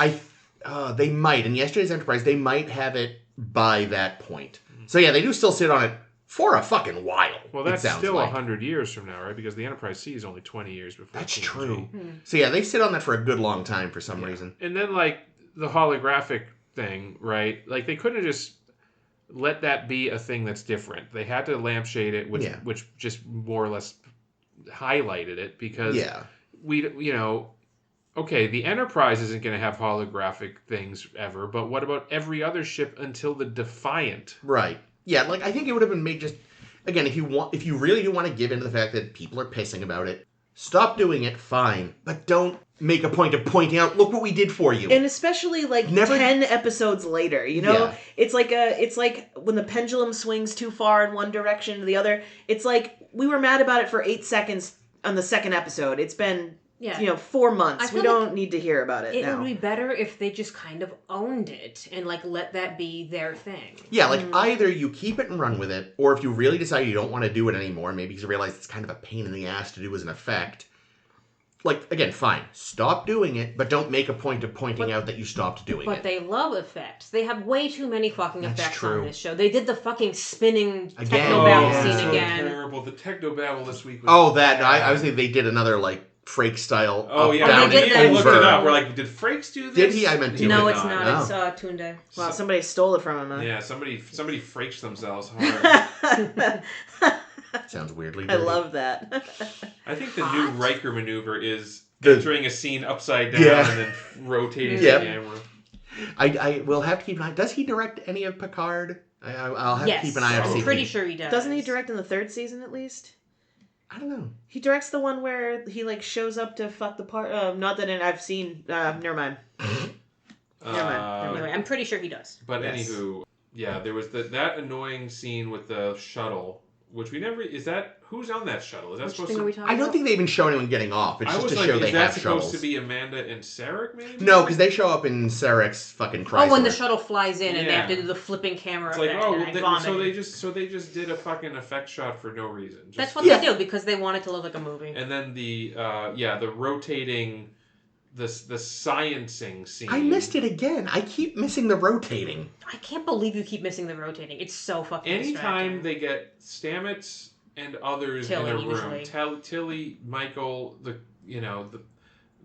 They might. In yesterday's Enterprise, they might have it by that point. So yeah, they do still sit on it for a fucking while. Well, that's still like 100 years from now, right? Because the Enterprise C is only 20 years before. That's TNG. true. So yeah, they sit on that for a good long time for some reason. And then like the holographic thing, right? Like they couldn't just let that be a thing that's different. They had to lampshade it, which just more or less highlighted it because okay, the Enterprise isn't going to have holographic things ever, but what about every other ship until the Defiant? Right. Yeah, like I think it would have been made just again, if you really do want to give in to the fact that people are pissing about it, stop doing it, fine. But don't make a point of pointing out, look what we did for you. And especially like Never- 10 episodes later, you know? Yeah. It's like when the pendulum swings too far in one direction to the other. It's like we were mad about it for 8 seconds on the second episode. It's been 4 months. We don't need to hear about it now. It would be better if they just kind of owned it and like let that be their thing. Yeah, like either you keep it and run with it, or if you really decide you don't want to do it anymore, maybe because you realize it's kind of a pain in the ass to do as an effect. Like, again, fine. Stop doing it, but don't make a point of pointing out that you stopped doing it. But they love effects. They have way too many fucking That's effects true. on this show. They did the fucking spinning Again. technobabble Yeah. scene so again. terrible. The technobabble this week was I was thinking they did another, like, Frake style Oh, up, yeah. down, they did and that. I looked over. it up. We're like, did Frakes do this? Did he? I meant to. No, did it's not. No. It's Tunde. Wow, somebody stole it from him. Huh? Yeah, somebody frakes themselves hard. Sounds weirdly I dirty. love that. I think the new Riker maneuver is The- entering a scene upside down Yeah. and then rotating Yep. the camera. I will have to keep an eye. Does he direct any of Picard? I'll have Yes, to keep an eye out. to see I'm if pretty he- sure he does. Doesn't he direct in the 3rd season at least? I don't know. He directs the one where he like shows up to fuck the part. Not that I've seen. Never mind. Anyway, I'm pretty sure he does. But Yes. anywho, yeah, there was that annoying scene with the shuttle, which we never. Is that who's on that shuttle? Is that Which supposed thing to? are we talking I don't about? think they even show anyone getting off. It's I just was to like, show is they that have supposed shuttles. to be Amanda and Sarek? Maybe No, because they show up in Sarek's fucking Chrysler. Oh, when the shuttle flies in and they Yeah. have to do the flipping camera It's like, effect, oh, and I they, vomited. so they just did a fucking effect shot for no reason. Just, That's what Yeah. they do because they want it to look like a movie. And then the rotating, the sciencing scene. I missed it again. I keep missing the rotating. I can't believe you keep missing the rotating. It's so fucking Anytime distracting. they get Stamets and others Tilly, in a room, usually. Tilly, Michael, the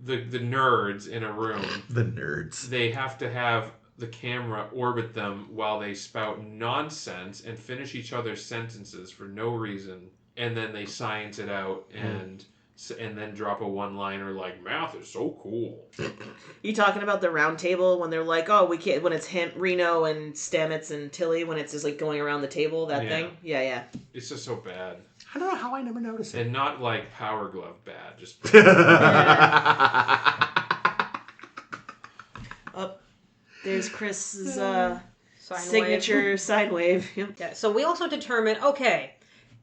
nerds in a room, The nerds. they have to have the camera orbit them while they spout nonsense and finish each other's sentences for no reason, and then they science it out and then drop a one-liner like "math is so cool." You talking about the round table when they're like, oh, we can't, when it's him, Reno and Stamets and Tilly, when it's just like going around the table, that Yeah. thing? Yeah. It's just so bad, I don't know how I never noticed it. and not like Power Glove bad. Just There's Chris's Sine signature sine wave. Yep. Yeah, so we also determined, okay,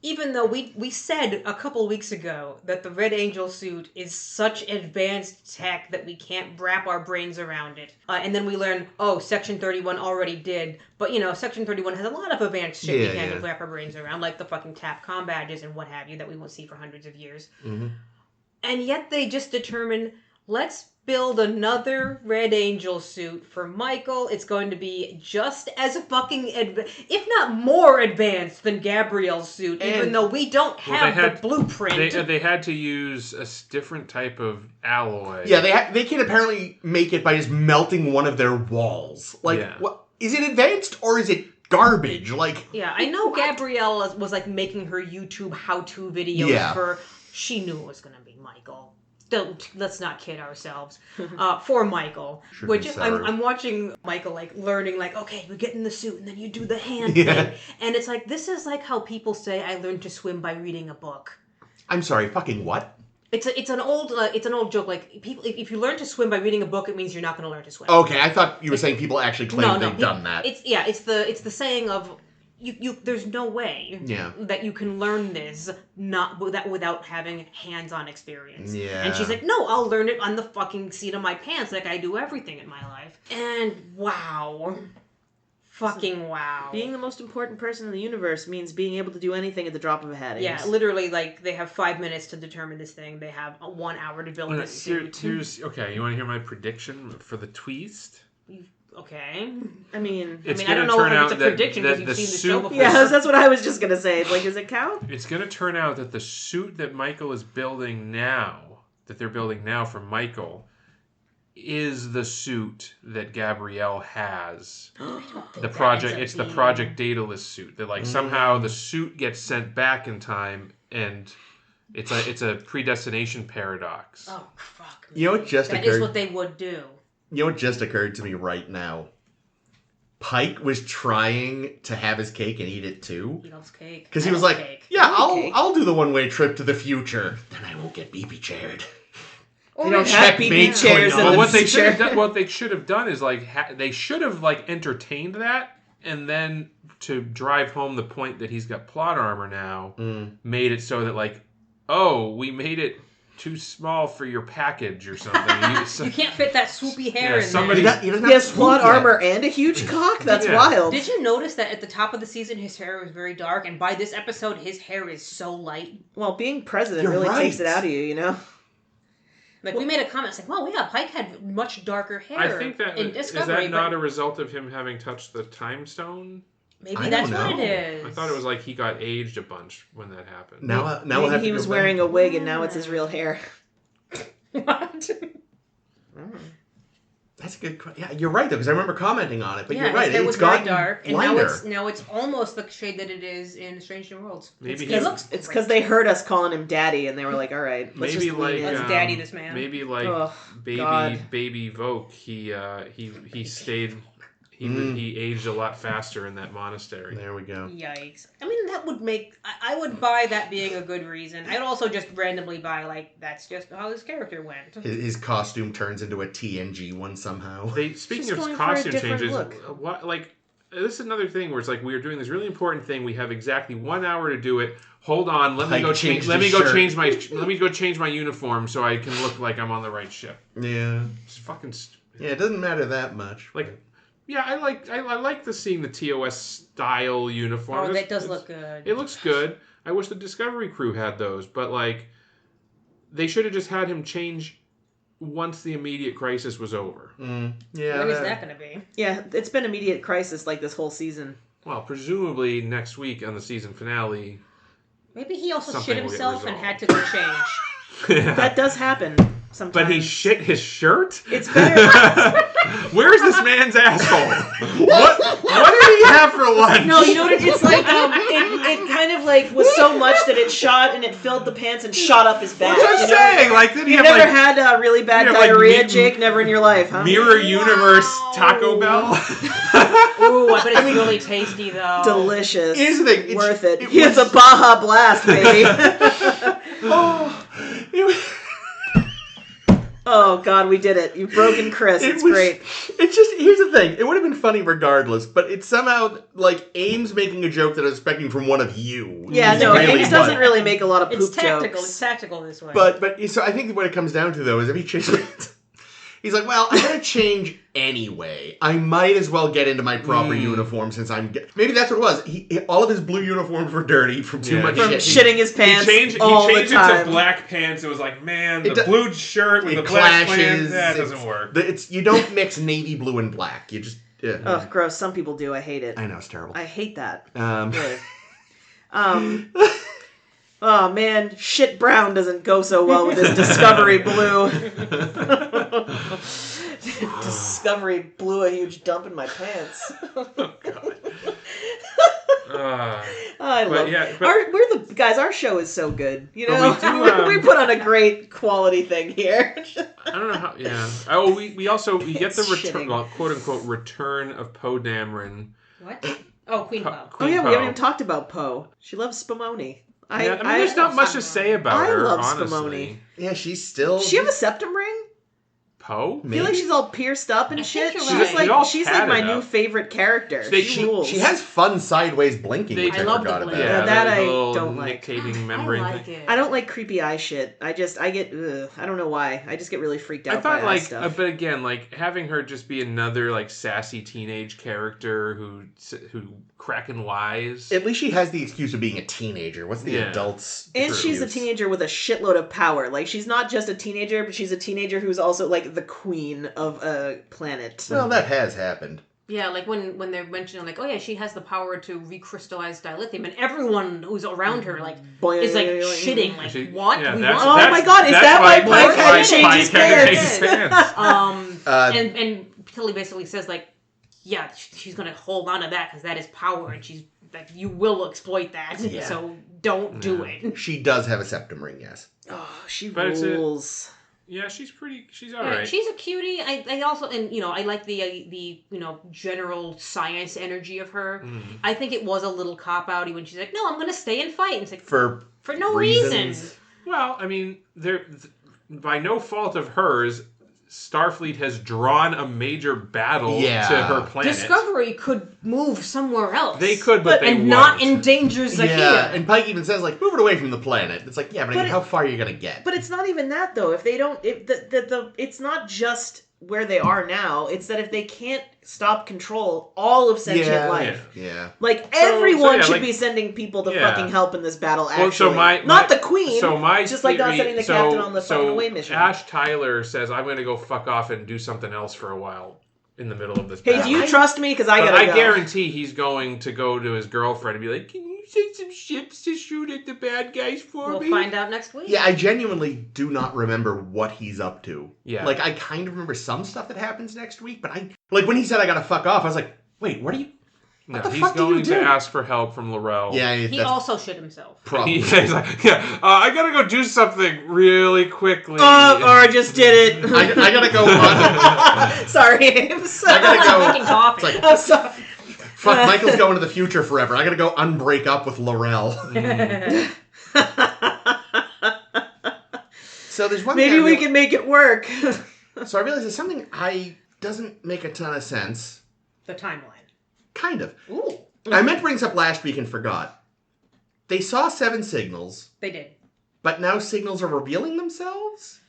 even though we said a couple weeks ago that the Red Angel suit is such advanced tech that we can't wrap our brains around it. And then we learned, Section 31 already did. But, Section 31 has a lot of advanced shit we can't wrap our brains around, like the fucking TAPCOM badges and what have you that we won't see for hundreds of years. Mhm. And yet they just determined, let's build another Red Angel suit for Michael. It's going to be just as fucking, if not more advanced than Gabrielle's suit, even though we don't have the blueprint. They had to use a different type of alloy. Yeah, they can apparently make it by just melting one of their walls. Like, Yeah. what is it advanced or is it garbage? Like, Yeah, I know Gabrielle was like making her YouTube how-to videos for, she knew it was going to be Michael. Let's not kid ourselves. For Michael, Should which be Sarah. I'm watching Michael like learning like, okay, you get in the suit and then you do the hand Yeah. thing, and it's like this is like how people say I learned to swim by reading a book. I'm sorry, fucking what? It's an old joke. Like people, if you learn to swim by reading a book, it means you're not going to learn to swim. Okay, I thought you were saying people actually claim they've done that. It's the saying of you. There's no way that you can learn this without having hands-on experience. Yeah. And she's like, no, I'll learn it on the fucking seat of my pants, like I do everything in my life. And wow, fucking wow. Being the most important person in the universe means being able to do anything at the drop of a hat. Yeah, literally, like, they have 5 minutes to determine this thing. They have 1 hour to build this suit. Okay, you want to hear my prediction for the twist? Okay. I mean, It's I don't gonna know turn if it's out a prediction that because the you've seen the show suit- before. yeah, that's what I was just gonna say. Like, does it count? It's going to turn out that the suit that Michael is building now, that they're building now for Michael, is the suit that Gabrielle has. The project, it's the Project Daedalus suit. That like somehow the suit gets sent back in time, and it's a predestination paradox. Oh, fuck. You know what just That occurred? is what they would do. You know what just occurred to me right now? Pike was trying to have his cake and eat it too. He loves cake. Because he I was love like, cake. yeah, I like cake. I'll do the one-way trip to the future. Then I won't get BB chaired. They don't have Checkmate BB chairs going in on. the Well, future. what they should have done is like they should have like entertained that, and then to drive home the point that he's got plot armor now, made it so that like, oh, we made it too small for your package or something. You can't fit that swoopy hair in somebody- there. He doesn't He have has plot swoop yet. armor and a huge cock? That's Yeah. wild. Did you notice that at the top of the season his hair was very dark, and by this episode his hair is so light? Well, being president You're really right. takes it out of you, you know? Like, we made a comment, it's like, well, yeah, Pike had much darker hair I think that in is Discovery, that not but a result of him having touched the time stone? maybe I that's don't what know. it is. I thought it was like he got aged a bunch when that happened. Now we'll Maybe have to he go was back. wearing a wig and now it's his real hair. What? That's a good question. Yeah, you're right, though, because I remember commenting on it. But Yeah, you're right. his hair was It's very gotten dark, and lighter. now it's almost the shade that it is in Strange New Worlds. Maybe it he- looks It's great. because they heard us calling him daddy and they were like, all right, let's Maybe just like lean in. Let's daddy this man. Maybe like Oh, God. baby Voke. He stayed. He aged a lot faster in that monastery. There we go. Yikes. I mean, that would make... I would buy that being a good reason. I'd also just randomly buy, like, that's just how this character went. His costume turns into a TNG one somehow. Speaking She's of going for a costume different changes, look. what like this is another thing where it's like we are doing this really important thing. We have exactly 1 hour to do it. Hold on, let me Pike go changed change. Let me his go shirt. change my. Let me go change my uniform so I can look like I'm on the right ship. Yeah. It's fucking stupid. Yeah, it doesn't matter that much. Like, yeah, I like seeing the TOS style uniform. Oh, that does It's- look good. It looks good. I wish the Discovery crew had those, but like, they should have just had him change once the immediate crisis was over. Yeah. When is that going to be? Yeah, it's been immediate crisis like this whole season. Well, presumably next week on the season finale. Maybe he also Something shit will get himself and resolved. had to go change. That does happen sometimes. But he shit his shirt? It's better. Where's this man's asshole? What did he have for lunch? No, you know what? It's like it kind of like was so much that it shot and it filled the pants and shot up his back. That's what I'm you know? saying. Like, did he You've have never like had really bad you have, like, diarrhea, meat- Jake? Never in your life, huh? Mirror Universe Taco Bell? Ooh, I bet it's really tasty, though. Delicious. Here's the thing, it's- Worth it. it It's was- a Baja Blast, baby. Oh, God, we did it. You've broken Chris. It's great. It's just, here's the thing. It would have been funny regardless, but it's somehow like Ames making a joke that I was expecting from one of you. Yeah, Is no, really Ames doesn't what- really make a lot of poop It's tactical. jokes. It's tactical this way. But so I think what it comes down to though is if he changes, he's like, well, I'm gonna change anyway. I might as well get into my proper uniform since maybe that's what it was. He all of his blue uniforms were dirty from too Yeah. much From shit. shitting his pants He all changed the it time. to black pants. It was like, man, the It do- blue shirt with It the black clashes. pants, that doesn't work. You don't mix navy blue and black. You just Ugh, gross. Some people do. I hate it. I know it's terrible. I hate that. Um, Really. Oh man, shit brown doesn't go so well with this Discovery blue. Discovery blew a huge dump in my pants. I love we're the guys. Our show is so good. You know, But we do, we put on a great quality thing here. I don't know how. Yeah. Oh, we get the It's return, shitting. well, quote unquote, return of Poe Dameron. What? Oh, Queen Poe. Oh Queen yeah, we Poe. haven't even talked about Poe. She loves Spumoni. Yeah, I mean, there's not much to say about I her. love honestly. yeah, she's still. Does she have a septum ring? Poe? I feel like she's all pierced up and I shit. think She's you're right. They all she's tatted like my up. new favorite character. They- She rules. She has fun sideways blinking, They- which I I love the forgot blink. about. Yeah, that the I little don't like. nictating membrane I like thing. it. I don't like creepy eye shit. I get ugh, I don't know why. I just get really freaked out I thought by eye like, stuff. but again, like having her just be another like sassy teenage character who cracking wise. At least she has the excuse of being a teenager. What's the Yeah. adults? And she's a excuse? teenager with a shitload of power. Like she's not just a teenager, but she's a teenager who's also like the queen of a planet. Well, that has happened. Yeah, like when they're mentioning, like, oh yeah, she has the power to recrystallize dilithium, and everyone who's around her, like, Boing, is like boing, boing. shitting, like, She- what? yeah, We that's- want- Oh my god, is that why Pike had to change his pants? And Tilly basically says, like, yeah, she's gonna hold on to that because that is power, and she's like, you will exploit that, Yeah. so don't do it. She does have a septum ring, yes. Oh, she But it's rules. Yeah, she's Yeah, alright. she's a cutie. I also, and you know, I like the general science energy of her. I think it was a little cop outy when she's like, no, I'm gonna stay and fight. And it's like, For no reasons. reason. Well, I mean, by no fault of hers, Starfleet has drawn a major battle to her planet. Discovery could move somewhere else. They could, but they won't. not endanger Zakia. Yeah, and Pike even says, like, move it away from the planet. It's like, yeah, but I mean, how far are you going to get? But it's not even that, though. If they don't... it's not just where they are now. It's that if they can't stop control all of sentient life... Yeah. Like, everyone should be sending people to fucking help in this battle, actually. Not the Queen. So my just like not sending the captain on the fucking away mission. Ash Tyler says, I'm going to go fuck off and do something else for a while in the middle of this battle. Hey, do you trust me? Because I gotta go. I guarantee he's going to go to his girlfriend and be like, can you send some ships to shoot at the bad guys for me? We'll find out next week. Yeah, I genuinely do not remember what he's up to. Yeah. Like, I kind of remember some stuff that happens next week, but like, when he said I gotta fuck off, I was like, wait, what are you... No, he's going to ask for help from Laurel. Yeah, he also shit himself. Probably. He's like, I gotta go do something really quickly. Or I just did it. I gotta go on. Sorry. I'm sorry. I gotta go. Making coffee. Like, I'm sorry. fuck, Michael's going to the future forever. I gotta go unbreak up with Laurel. So there's one Maybe we can make it work. So I realize there's something doesn't make a ton of sense. The timeline. Kind of. Ooh. I meant to bring this up last week and forgot. They saw 7 signals. They did. But now signals are revealing themselves?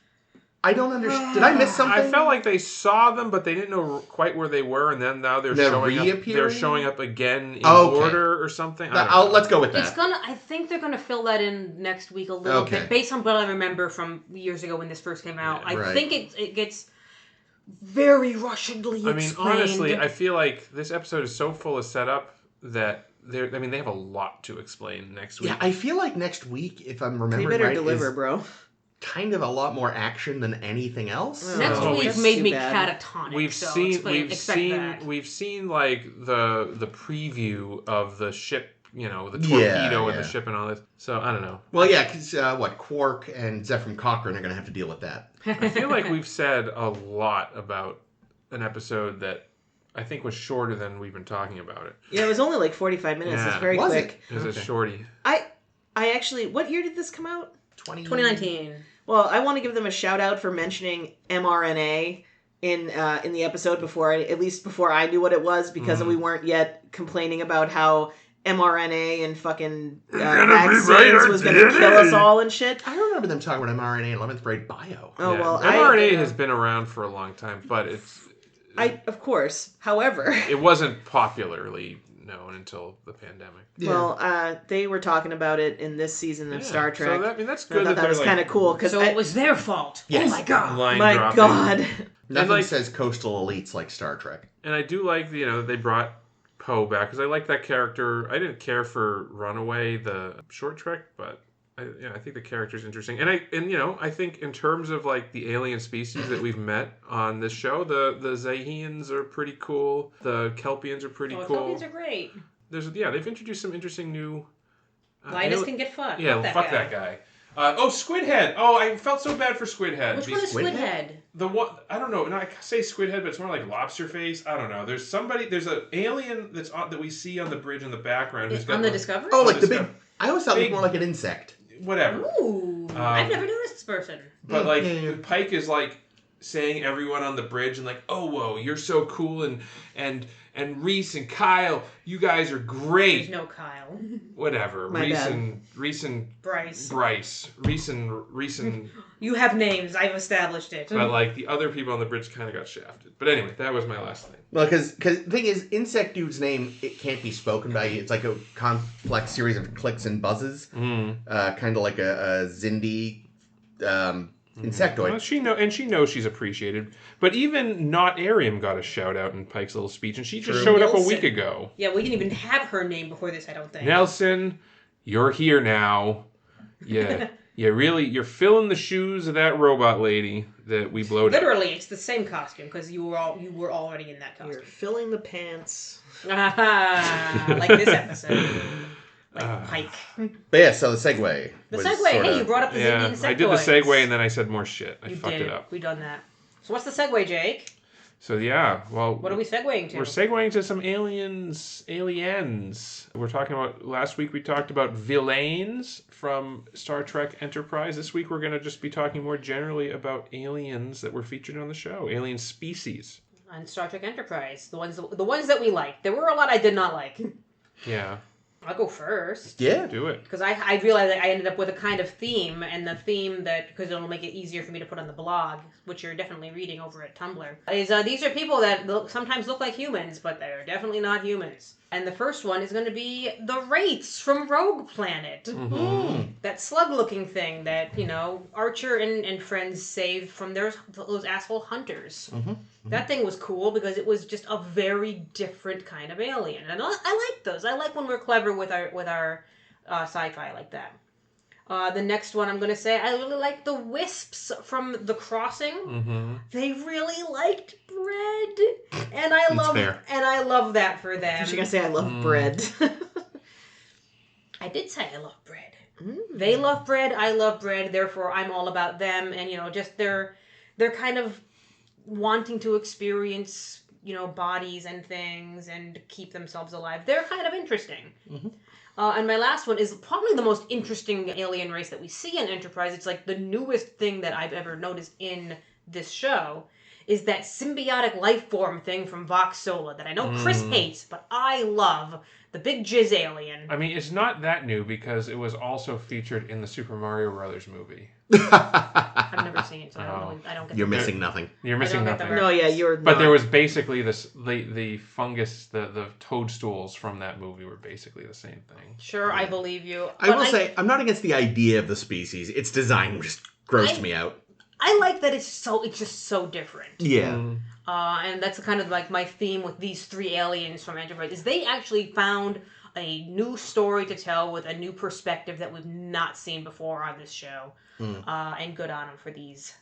I don't understand. Did I miss something? I felt like they saw them, but they didn't know quite where they were, and then now they're showing up. They're showing up again in order or something. Let's go with that. I think they're gonna fill that in next week a little bit, based on what I remember from years ago when this first came out. I think it gets very rushedly explained. I mean, honestly, I feel like this episode is so full of setup that they have a lot to explain next week. Yeah, I feel like next week, if I'm remembering right, they better deliver, bro. Kind of a lot more action than anything else. Next week made me catatonic. We've seen like the preview of the ship, the torpedo and the ship and all this. So I don't know. Well, yeah, because Quark and Zephyr Cochrane are going to have to deal with that. I feel like we've said a lot about an episode that I think was shorter than we've been talking about it. Yeah, it was only like 45 minutes. Yeah. It's very quick. It was a shorty. I actually, what year did this come out? 2019. Well, I want to give them a shout out for mentioning mRNA in the episode before I knew what it was, because we weren't yet complaining about how mRNA and fucking vaccines was going to kill us all and shit. I remember them talking about mRNA in 11th grade bio. Oh, yeah. Well, mRNA has been around for a long time, but of course. However, it wasn't popularly known until the pandemic. Yeah. Well, they were talking about it in this season of Star Trek. So that's good. I thought that was kind of cool. So it was their fault. Yes. Oh my god. My god. Nothing says coastal elites like Star Trek. And I do like, that they brought Poe back, because I like that character. I didn't care for Runaway, the short Trek, but I think the character's interesting. And I think in terms of like the alien species that we've met on this show, the Zahians are pretty cool. The Kelpians are pretty cool. Kelpians are great. They've introduced some interesting new. Linus can get fucked. Yeah, fuck that guy. Squidhead. Oh, I felt so bad for Squidhead. Which one is Squidhead? The one, I don't know. No, I say Squidhead, but it's more like Lobster Face. I don't know. There's an alien that we see on the bridge in the background. Who's got on the Discovery? Oh, like the big. I always thought it was more like an insect. Whatever. Ooh, I've never noticed this person. But like Pike is like saying everyone on the bridge and like, oh whoa, you're so cool, and Reese and Kyle, you guys are great. There's no Kyle. Whatever. Reese and Bryce. Reese and You have names. I've established it. But like the other people on the bridge kind of got shafted. But anyway, that was my last thing. Well, because the thing is, Insect Dude's name, it can't be spoken by you. It's like a complex series of clicks and buzzes. Kind of like a Zindi insectoid. Well, she knows she's appreciated. But even not Arium got a shout out in Pike's little speech, and she just showed up a week ago. Yeah, we didn't even have her name before this, I don't think. Nelson, you're here now. Yeah. You're filling the shoes of that robot lady that we blowed up. Literally, it's the same costume, because you were already in that costume. You're filling the pants. Like this episode. Pike. But yeah, so the segue. Hey, you brought up the Zindi insectoids. I did the segue and then I said more shit. I fucked it up. We done that. So what's the segue, Jake? So yeah, well, What are we segueing to? we're segueing to some aliens. We're talking about, last week we talked about villains from Star Trek Enterprise. This week we're going to just be talking more generally about aliens that were featured on the show, alien species. On Star Trek Enterprise, the ones that we liked. There were a lot I did not like. Yeah. I'll go first. Yeah. Do it. Because I realized that I ended up with a kind of theme, and the theme that, because it'll make it easier for me to put on the blog, which you're definitely reading over at Tumblr, is these are people that sometimes look like humans, but they're definitely not humans. And the first one is going to be the Wraiths from Rogue Planet. Mm-hmm. That slug-looking thing that, Archer and friends saved from those asshole hunters. Mm-hmm. That thing was cool because it was just a very different kind of alien. And I like those. I like when we're clever with our sci-fi like that. The next one I'm going to say, I really like the Wisps from The Crossing. Mm-hmm. They really liked bread. And I love that for them. I was going to say I love bread. I did say I love bread. They love bread, I love bread, therefore I'm all about them. And, just they're kind of wanting to experience, bodies and things and keep themselves alive. They're kind of interesting. Mm-hmm. And my last one is probably the most interesting alien race that we see in Enterprise. It's like the newest thing that I've ever noticed in this show is that symbiotic life form thing from Vox Sola that I know Chris hates, but I love. The big jizz alien. I mean, it's not that new because it was also featured in the Super Mario Brothers movie. I've never seen it, so I don't get You're the- missing nothing. You're missing I don't get nothing. the No, yeah, you're But not. there was basically the fungus, the toadstools from that movie were basically the same thing. Sure, I believe you. I will say, I'm not against the idea of the species. Its design just grossed me out. I like that it's just so different. Yeah. Mm. And that's kind of like my theme with these three aliens from Enterprise is they actually found a new story to tell with a new perspective that we've not seen before on this show. And good on them for these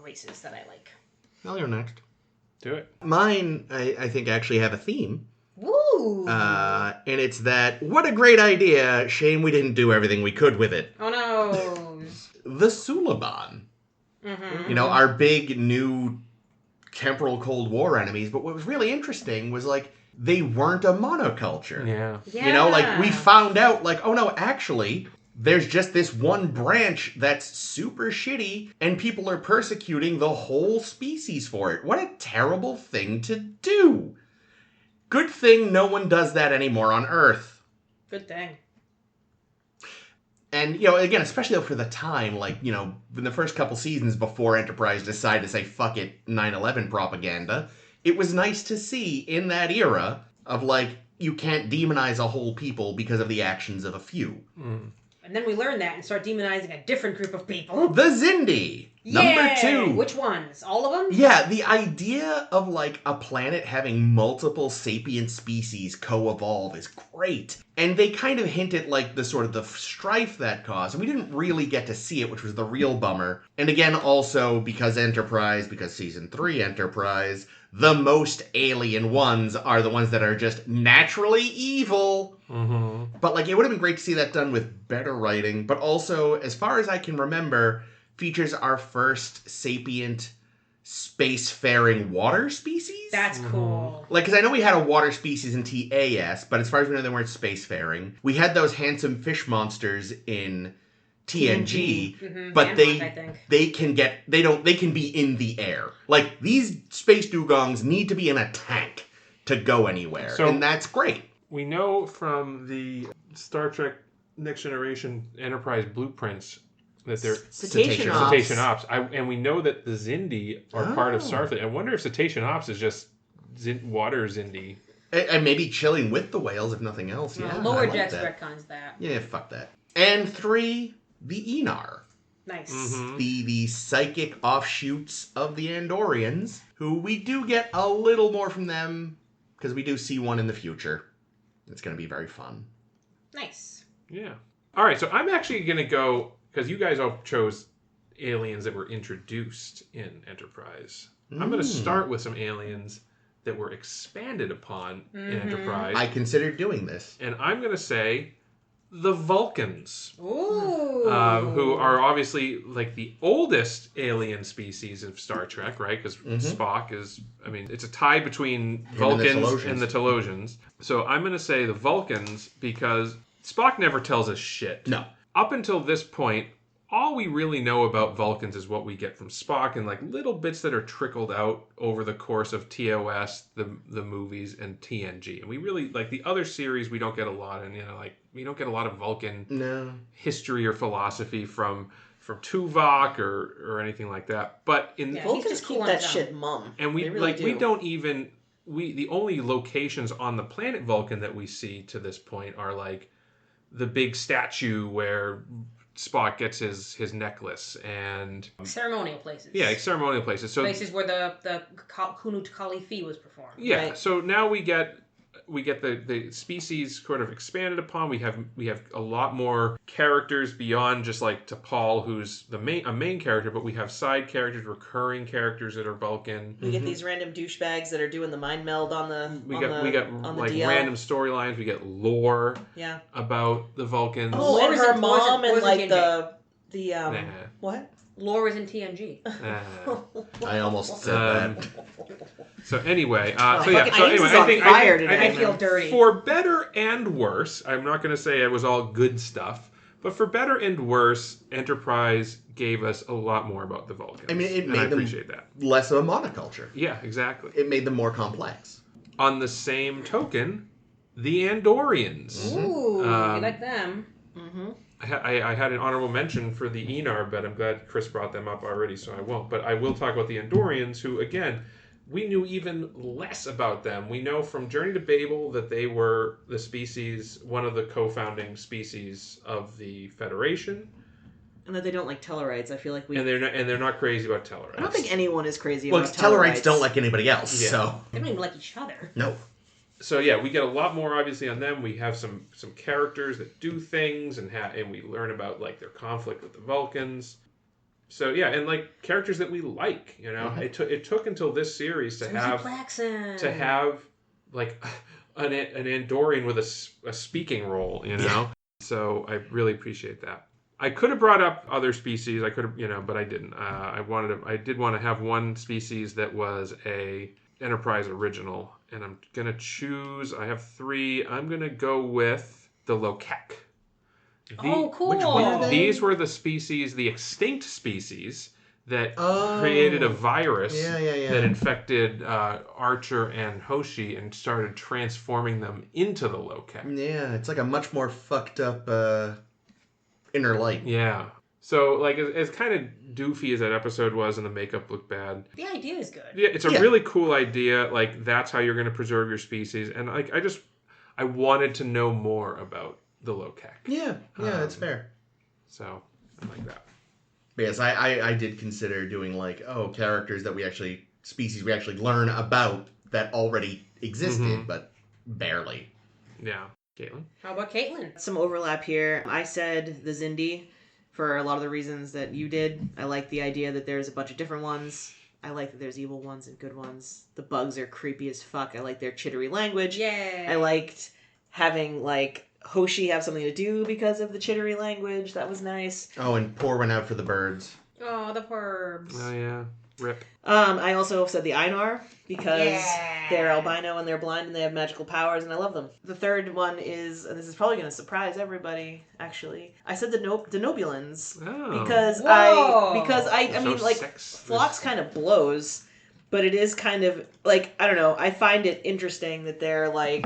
races that I like. I'll go next. Do it. Mine, I think, actually have a theme. Woo! And it's that, what a great idea. Shame we didn't do everything we could with it. Oh no! The Suliban. Mm-hmm. Our big new temporal Cold War enemies. But what was really interesting was, they weren't a monoculture. Yeah. We found out, oh no, actually, there's just this one branch that's super shitty, and people are persecuting the whole species for it. What a terrible thing to do. Good thing no one does that anymore on Earth. Good thing. And, again, especially for the time, in the first couple seasons before Enterprise decided to say, fuck it, 9/11 propaganda, it was nice to see in that era of, you can't demonize a whole people because of the actions of a few. And then we learn that and start demonizing a different group of people. The Xindi! Number Yay! 2. Which ones? All of them? Yeah, the idea of, a planet having multiple sapient species co-evolve is great. And they kind of hint at, the sort of the strife that caused. And we didn't really get to see it, which was the real bummer. And again, also, because Season 3 Enterprise, the most alien ones are the ones that are just naturally evil. Mm-hmm. But, it would have been great to see that done with better writing. But also, as far as I can remember, features our first sapient spacefaring water species? That's cool. Because I know we had a water species in TAS, but as far as we know, they weren't spacefaring. We had those handsome fish monsters in TNG, but Paramount, they can be in the air. These space dugongs need to be in a tank to go anywhere, and that's great. We know from the Star Trek Next Generation Enterprise blueprints that they're Cetacean Ops. And we know that the Xindi are part of Starfleet. I wonder if Cetacean Ops is just water Xindi. And maybe chilling with the whales, if nothing else. Yeah, Lower I like Decks that. retcons that. Yeah, fuck that. And 3, the Enar. Nice. Mm-hmm. The psychic offshoots of the Andorians, who we do get a little more from them, because we do see one in the future. It's going to be very fun. Nice. Yeah. All right, so I'm actually going to go, because you guys all chose aliens that were introduced in Enterprise. I'm going to start with some aliens that were expanded upon in Enterprise. I considered doing this. And I'm going to say the Vulcans. Ooh. Who are obviously like the oldest alien species of Star Trek, right? Because Spock is, I mean, it's a tie between Vulcans and the Telosians. So I'm going to say the Vulcans because Spock never tells us shit. No. Up until this point, all we really know about Vulcans is what we get from Spock and like little bits that are trickled out over the course of TOS, the movies, and TNG. And we really, like the other series, we don't get a lot, and like we don't get a lot of Vulcan history or philosophy from Tuvok or anything like that. But in Vulcans keep that shit mum. And we really do. We don't even the only locations on the planet Vulcan that we see to this point are like the big statue where Spock gets his necklace and ceremonial places. Yeah, ceremonial places. So places where the Kunut Khalifi was performed. Yeah. Right? So now we get the species sort of expanded upon. We have a lot more characters beyond just like T'Pol, who's a main character, but we have side characters, recurring characters that are Vulcan. We get these random douchebags that are doing the mind meld on the we get like DL. random storylines. We get lore about the Vulcans. Oh, and her mom and like the what? Lore is in TNG. I almost said that. So anyway, I feel dirty. For better and worse, I'm not going to say it was all good stuff, but for better and worse, Enterprise gave us a lot more about the Vulcans. I mean, it made them appreciate that. Less of a monoculture. Yeah, exactly. It made them more complex. On the same token, the Andorians. Ooh, you like them. Mm-hmm. I had an honorable mention for the Enar, but I'm glad Chris brought them up already, so I won't. But I will talk about the Andorians, who, again, we knew even less about them. We know from Journey to Babel that they were the species, one of the co-founding species of the Federation. And that they don't like Tellarites. I feel like and they're not crazy about Tellarites. I don't think anyone is crazy about Tellarites. Tellarites don't like anybody else, so... They don't even like each other. No. So yeah, we get a lot more obviously on them. We have some characters that do things, and we learn about like their conflict with the Vulcans. So yeah, and like characters that we like, It took until this series to have like an Andorian with a speaking role, Yeah. So I really appreciate that. I could have brought up other species. I could have, but I didn't. I did want to have one species that was a Enterprise original, and I'm gonna choose. I have 3. I'm gonna go with the Lokek. Cool. Which one are they? These were the species, the extinct species that created a virus that infected Archer and Hoshi and started transforming them into the Lokek. Yeah, it's like a much more fucked up inner light. Yeah. So, like, as kind of doofy as that episode was and the makeup looked bad. The idea is good. Yeah, it's a really cool idea. Like, that's how you're going to preserve your species. And, like, I wanted to know more about the Lokek. Yeah, that's fair. So, I like that. Yes, I did consider doing, like, characters that species we actually learn about that already existed, but barely. Yeah. Caitlin? How about Caitlin? Some overlap here. I said the Xindi. For a lot of the reasons that you did. I like the idea that there's a bunch of different ones. I like that there's evil ones and good ones. The bugs are creepy as fuck. I like their chittery language. Yay! I liked having, like, Hoshi have something to do because of the chittery language. That was nice. Oh, and Poor went out for the birds. Oh, the Purbs. Oh, yeah. Rip. I also said the Einar because they're albino and they're blind and they have magical powers and I love them. The third one is, and this is probably going to surprise everybody, actually. I said the Denobulans because I mean, like, Phlox kind of blows, but it is kind of like, I don't know. I find it interesting that they're like,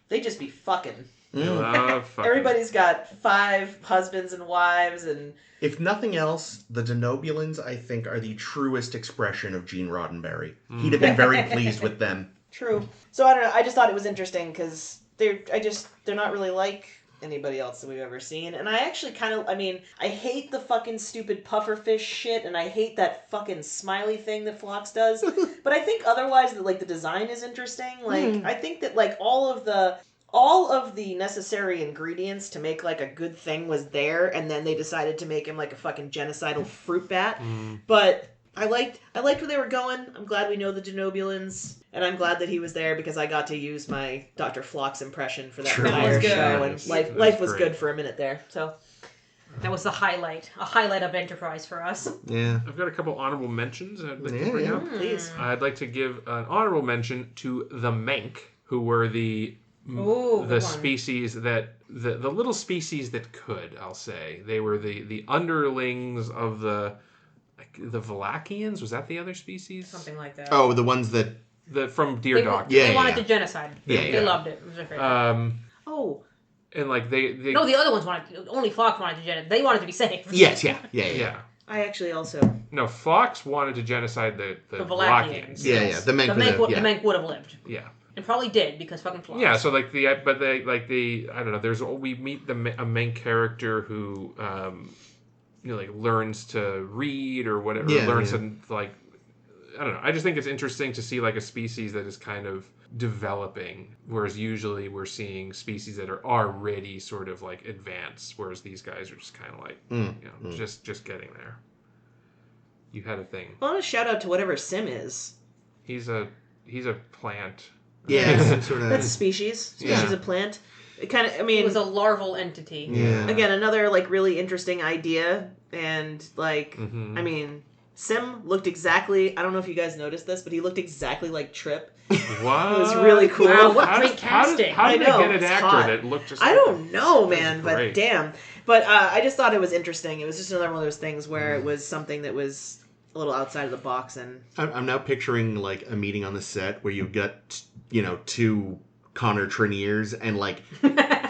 they just be fucking. Everybody's got 5 husbands and wives and. If nothing else, the Denobulans, I think, are the truest expression of Gene Roddenberry. He'd have been very pleased with them. True. So I don't know. I just thought it was interesting because they're not really like anybody else that we've ever seen. And I actually I hate the fucking stupid pufferfish shit, and I hate that fucking smiley thing that Phlox does. But I think otherwise, the design is interesting. Like I think that like all of the necessary ingredients to make like a good thing was there, and then they decided to make him like a fucking genocidal fruit bat. But I liked where they were going. I'm glad we know the Genobulans, and I'm glad that he was there because I got to use my Dr. Phlox impression for that True. entire That was show, good. and Yes, life was great. good for a minute there. So That was a highlight of Enterprise for us. Yeah. I've got a couple honorable mentions I'd like to bring Yeah. up. please, I'd like to give an honorable mention to the Menk, who were the Ooh, good one. species that the little species that could. I'll say they were the underlings of the Valakians. Was that the other species? Something like that. Oh, the ones that. From Dear Doctor. Yeah, They wanted to genocide. Yeah, They yeah. loved it. It was their favorite. oh, And like they No, the other ones wanted. Only Flock wanted to genocide. They wanted to be safe. Yes, yeah. yeah. I actually also No, Phlox wanted to genocide the The Valakians. Valakians. Yeah, yeah. The Menk The was Menk, yeah. the Menk would have lived, Yeah. and probably did because fucking Flock. Yeah, so like I don't know. We meet a main character who like learns to read or whatever, Yeah, learns yeah. to like I don't know. I just think it's interesting to see like a species that is kind of developing, whereas usually we're seeing species that are already sort of like advanced, whereas these guys are just kind of like just getting there. You had a thing. I want to shout out to whatever Sim is. He's a plant. Yeah, some sort of. That's a species Yeah. of plant. It kind of, I It mean, was a larval entity. Yeah. again, another like really interesting idea, and like, Mhm. I mean, Sim looked exactly. I don't know if you guys noticed this, but he looked exactly like Trip. What? It was really cool. Wow, what How great did casting. How did I know, they get an it's actor hot. that looked just? I like don't know, That man, was but great. damn. But I just thought it was interesting. It was just another one of those things where it was something that was a little outside of the box, and I'm now picturing like a meeting on the set where you've got two Connor Treniers and like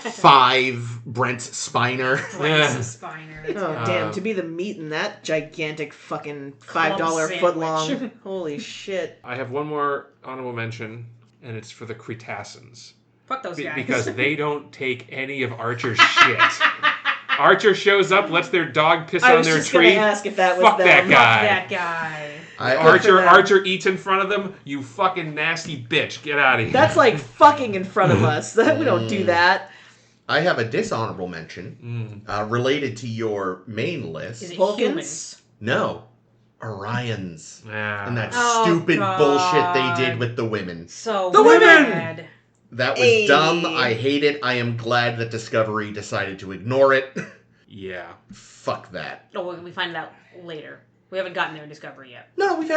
5 Brent Spiner. Yeah. Spiner. oh damn, to be the meat in that gigantic fucking $5 Club foot long. sandwich. Holy shit! I have one more honorable mention, and it's for the Cretaceans. Fuck those guys. Because they don't take any of Archer's shit. Archer shows up, lets their dog piss I on was their just tree. gonna ask if that was Fuck them. that Fuck guy. that guy. Archer eats in front of them. You fucking nasty bitch. Get out of here. That's like fucking in front of us. That we don't do that. I have a dishonorable mention related to your main list. Is it Vulcans? humans? No, Orions. Yeah. And that Oh, stupid God. bullshit they did with the women. So The women! bad. That was Hey. dumb. I hate it. I am glad that Discovery decided to ignore it. Yeah. Fuck that. Oh, we find out later. We haven't gotten there in Discovery yet. No, we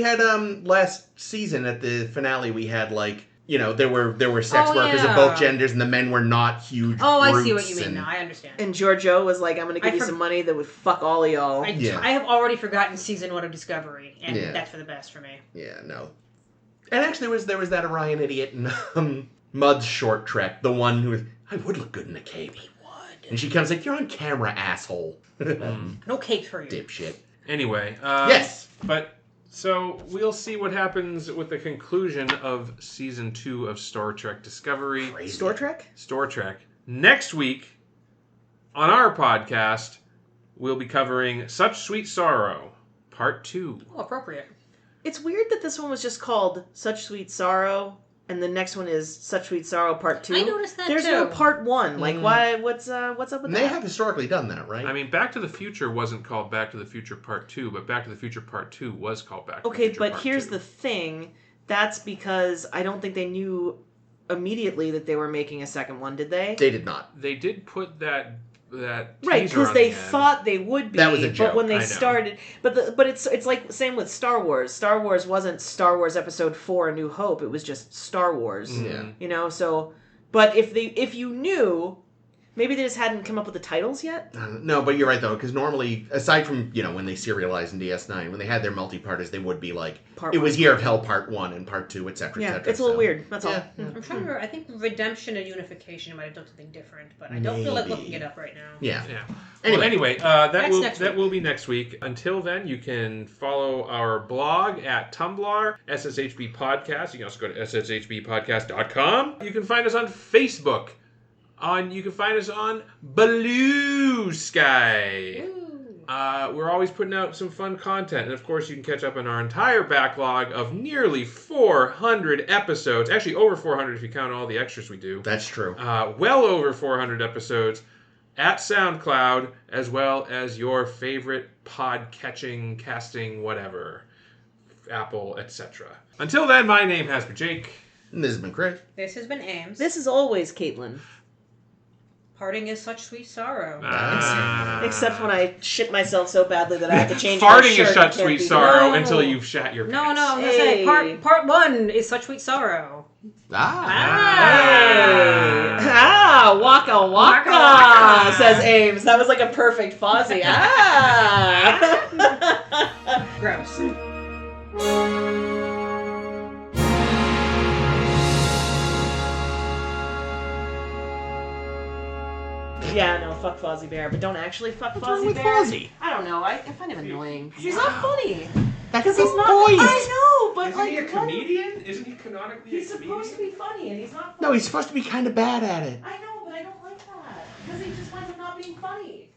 had last season at the finale we had like there were sex Oh, workers of yeah. both genders and the men were not huge. Oh, I see what brutes you mean and- now. I understand. And Giorgio was like, "I'm gonna give I you some money that would fuck all of y'all." Yeah. I have already forgotten season 1 of Discovery, and Yeah. that's for the best for me. Yeah, no. And actually, there was that Orion idiot in Mud's short trek, the one who was, I would look good in a cape. He would. And she comes like, you're on camera, asshole. No cake for you. Dipshit. Anyway. Yes. But so we'll see what happens with the conclusion of season 2 of Star Trek Discovery. Crazy. Star Trek? Star Trek. Next week on our podcast, we'll be covering Such Sweet Sorrow, Part 2. Oh, appropriate. It's weird that this one was just called Such Sweet Sorrow, and the next one is Such Sweet Sorrow Part 2. I noticed that There's too. no Part 1. Like, why? What's up with And that? they have historically done that, right? I mean, Back to the Future wasn't called Back to the Future Part 2, but Back to the Future Part 2 was called Back to the Okay, Future but Part here's 2. the thing. That's because I don't think they knew immediately that they were making a second one, did they? They did not. They did put that Right, teaser because on they the end. thought they would be. That was a But joke, when I they know. started, but it's like same with Star Wars. Star Wars wasn't Star Wars Episode 4: A New Hope. It was just Star Wars. Yeah. So, but if you knew, maybe they just hadn't come up with the titles yet. No, but you're right, though, because normally, aside from, when they serialized in DS9, when they had their multi-parters, they would be like, Part it one. was Year of Hell Part 1 and Part 2, etc., Yeah, etc. it's a little weird. That's all. Yeah. I'm trying to remember. I think Redemption and Unification might have done something different, but I don't feel like Maybe. looking it up right now. Yeah. Yeah. Anyway. That That's will next that week. will be next week. Until then, you can follow our blog at Tumblr, SSHB Podcast. You can also go to sshbpodcast.com. You can find us on Facebook. You can find us on Blue Sky. We're always putting out some fun content. And of course, you can catch up on our entire backlog of nearly 400 episodes. Actually, over 400 if you count all the extras we do. That's true. Well over 400 episodes at SoundCloud, as well as your favorite pod-catching, casting, whatever, Apple, etc. Until then, my name has been Jake. And this has been Chris. This has been Ames. This is always Caitlin. Parting is such sweet sorrow. Except when I shit myself so badly that I have to change my Farting shirt. is such It can't sweet be sorrow No. until you've shat your No, pants. I was gonna say part 1 is such sweet sorrow. Waka waka, Waka waka. says Ames. That was like a perfect Fozzie. Gross. Yeah, no, fuck Fozzie Bear, but don't actually fuck What's wrong Fozzie with Bear. Fozzie? I don't know. I find him annoying. He's not funny. That's Because he's not. boys. I know, but Isn't like, he a what- comedian? Isn't he canonically he's a supposed to comedian? be funny, and he's not. No, Funny. he's supposed to be kind of bad at it. I know, but I don't like that because he just winds up not being funny.